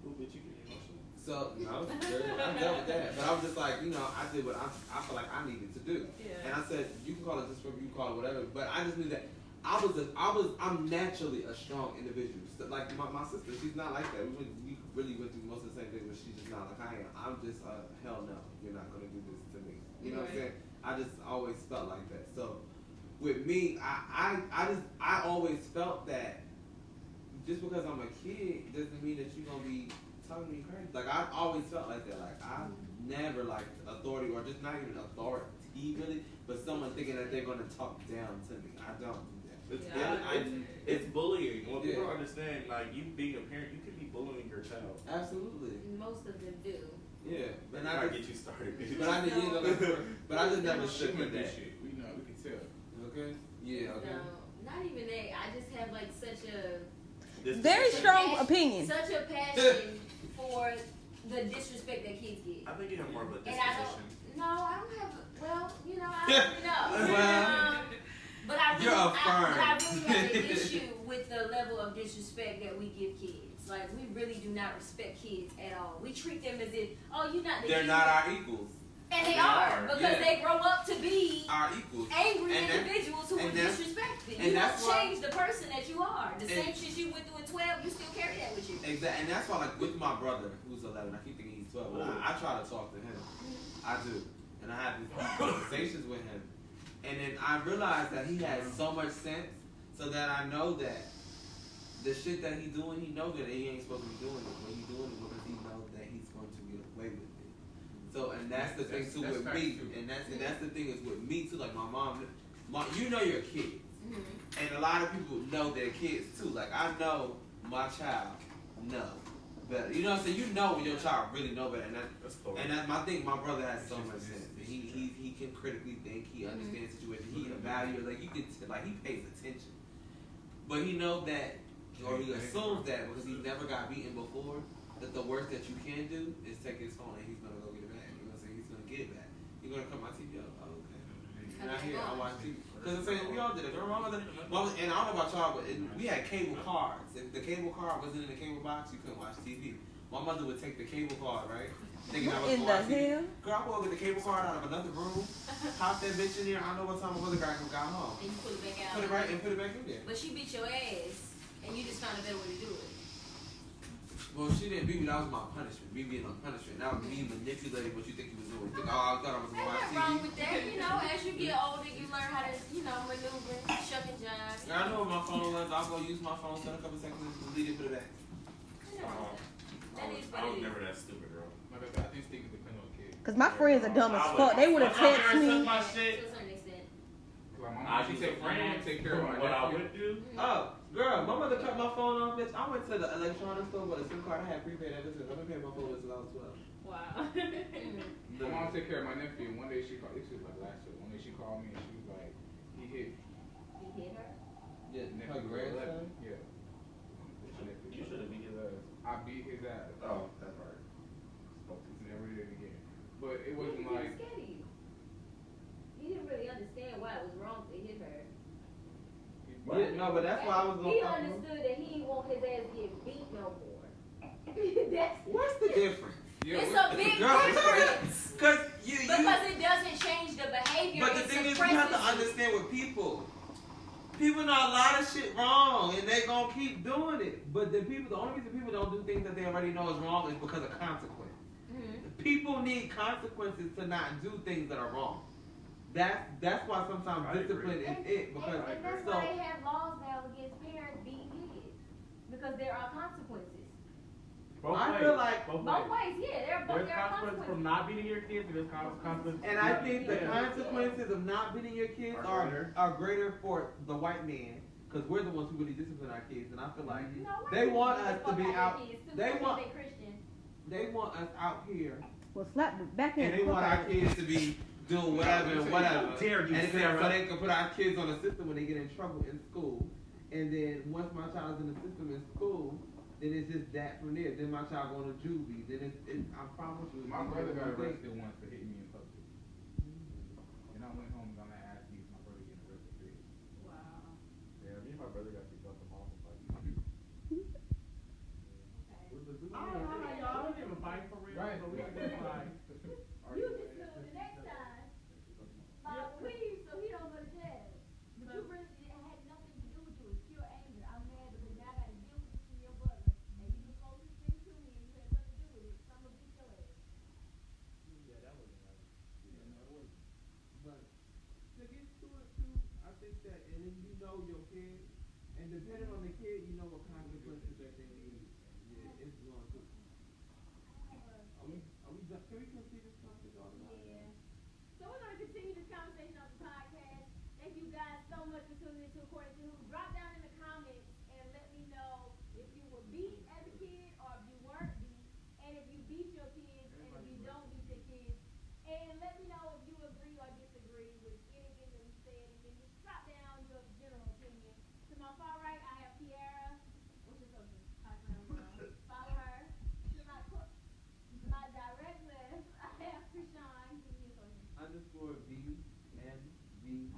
D: Ooh, bitch, you get emotional.
B: So, no, I'm done with that. But I was just like, you know, I did what I feel like I needed to do.
F: Yeah.
B: And I said, you can call it disrespect, you can call it whatever. But I just knew that I'm naturally a strong individual. So, like my sister, she's not like that. We really went through most of the same things, but she's just not like I am. I'm just, hell no, you're not going to do this to me. You know what I'm saying? I just always felt like that. So, with me, I always felt that just because I'm a kid doesn't mean that you're going to be telling me crazy. Like, I always felt like that. Like, I never liked authority, or just not even authority, really, but someone thinking that they're going to talk down to me. I don't do that.
D: It's bullying. When people don't understand, like, you being a parent, you could be bullying your child.
B: Absolutely.
A: Most of them do.
B: Yeah. But
D: I get you started.
B: But I just never shook with that.
C: Shit. We know, we can tell.
B: Okay? Yeah, okay.
A: No, not even that. I just have like such a
E: Very strong opinion.
A: Such a passion for the disrespect that kids get.
D: I think you have more of a
A: And I
D: disposition.
A: don't. No, I don't have. Well, you know, I don't really know.
B: Well,
A: but I really,
B: you're affirmed.
A: but I really have an issue with the level of disrespect that we give kids. Like, we really do not respect kids at all. We treat them as if, oh, you're not the
B: They're
A: kid.
B: not our equals.
A: And they are, because they grow up to be
B: our equals.
A: angry
B: And
A: individuals who will disrespect you.
B: and
A: You don't
B: that's why-
A: change the person that you are. The same
B: And-
A: shit you went through at 12, you still carry that with you.
B: Exactly, and that's why, like, with my brother, who's 11, I keep thinking he's 12, but I try to talk to him. I do. And I have these conversations with him. And then I realize that he has so much sense, so that I know that the shit that he's doing, he knows that he ain't supposed to be doing it, but he's doing it because he knows that he's going to get away with it. So, and that's the thing too with me, and that's the thing is with me too. Like my mom, you know your kids, and a lot of people know their kids too. Like I know my child, no, better. You know what I'm saying? You know when your child really know better, and
D: That's cool.
B: I think my brother has so much sense. He can critically think. He understands situations. He evaluates. Like you can he pays attention, but he knows that, or he assumes that because he's never got beaten before, that the worst that you can do is take his phone and he's gonna go get it back. You know what I'm saying? He's gonna get it back. He's gonna cut my TV off. Oh, okay. And I hear I watch TV. Because I'm saying we all did it. Remember my mother, and I don't know about y'all, but we had cable cards. If the cable card wasn't in the cable box, you couldn't watch TV. My mother would take the cable card, right? Thinking I was
E: in
B: going to watch
E: the hell?
B: TV. Girl, I would get the cable card out of another room, pop that bitch in there. I don't know what time my mother got home.
A: And you put it back out.
B: Put it right and put it back in there.
A: But she beat your ass, and you just found a better way to do it.
B: Well, she didn't beat me. That was my punishment. Me being on punishment. That was me manipulating what you think you was doing. I thought I was going to watch
A: Ain't
B: TV.
A: nothing wrong with that. You know, as you get older, you learn how to, maneuver, shuck and jive.
B: I know what my phone was. I'll go use my phone, spend a couple seconds, delete it, put it back.
A: That is
D: I
A: what
D: was
A: it is.
D: never that stupid, bro.
C: Like I said, I think Steve depends on the kid.
E: Cause my friends are dumb as fuck. They would have texted me.
D: My shit.
A: To a certain extent.
C: Like my
D: I
C: mom, she
D: just
C: said,
D: a friend.
C: take care of my
D: What I
C: nephew.
D: would do.
B: Oh, girl, my mother cut my phone off, bitch. I went to the electronics store with a SIM card. I had prepaid ever since. I've been paying my phone since I was 12.
F: Wow.
C: My mom take care of my nephew. And one day she called. This was like last week. One day she called me and she was like, he hit.
A: You hit her?
B: Yeah,
C: Nephew
B: her grandson?
C: Yeah.
D: You should have beat his ass.
C: I beat his ass.
D: Oh, that's right.
C: Never did it again. But it
A: He
C: wasn't
A: was
C: like.
A: scared of you. He didn't really understand why it was wrong to hit her.
B: Yeah, no, but that's why I was going
A: He
B: to
A: understood that he didn't want his ass to get beat no more.
B: What's the difference?
C: Yeah,
A: It's
C: what-
A: a big
B: Girl,
A: difference.
B: Because
A: Because it doesn't change the behavior.
B: But the
A: it
B: thing is, we
A: suppresses
B: have to
A: it.
B: understand with people. People know a lot of shit wrong, and they gonna keep doing it. But the only reason people don't do things that they already know is wrong is because of consequence.
A: Mhm.
B: People need consequences to not do things that are wrong. That's why sometimes
D: I
B: discipline
D: agree.
B: is it. Because
A: and that's
B: so,
A: why they have laws now against parents beating kids. Because there are consequences.
B: I feel like-
A: Both ways, yeah.
D: There's
A: There are
D: consequences from not beating your kids, and there's consequences.
B: and I think the
D: Yeah.
B: consequences of not beating your kids are greater for the white man. Because we're the ones who really discipline our kids, and I feel like
A: No,
B: they
A: white
B: want
A: people
B: us to
A: fuck
B: be
A: their
B: out.
A: kids, too,
B: They
A: especially
B: want
A: if they Christian.
B: they want us out here,
E: Well, slap the back
B: and they
E: end.
B: want our kids to be doing whatever and whatever.
D: How dare you,
B: And so
D: Sarah.
B: they can put our kids on the system when they get in trouble in school. And then once my child's in the system in school, then it's just that from there. Then my child going to juvie. Then I promise you.
C: My brother got arrested once for hitting me in public. And I went home and got my ass beat. My brother getting arrested for it.
F: Wow.
D: Yeah, me and my brother got kicked off the mall. I don't even fight for real,
C: Right.
D: but we just like.
A: You just do it the next time. Please, so he don't go to jail. But you really, it had nothing to do with you. It's pure anger. I'm mad because now I got to deal with this from your brother. And you the closest thing to me and you had something to do with it. So I'm going to beat your ass.
D: Yeah, that wasn't right.
B: But to get to it too, I think that, and then you know your kid, and depending on the kid, you know what consequences that they need. Yeah, it's going to. Are we done? Can we continue this conversation?
A: Yeah. So we're going to continue this conversation on the podcast. Thank you guys so much for tuning into Accordingtowho. Drop down in the comments and let me know if you were beat as a kid or if you weren't beat, and if you beat your kids and if you don't beat your kids. And let me know if you agree or disagree with anything that we said. And then just drop down your general opinion. To my far right, I have Kiara. What's your social? Follow her. To my direct left, I have Krishan. Give me your social.
B: _BMV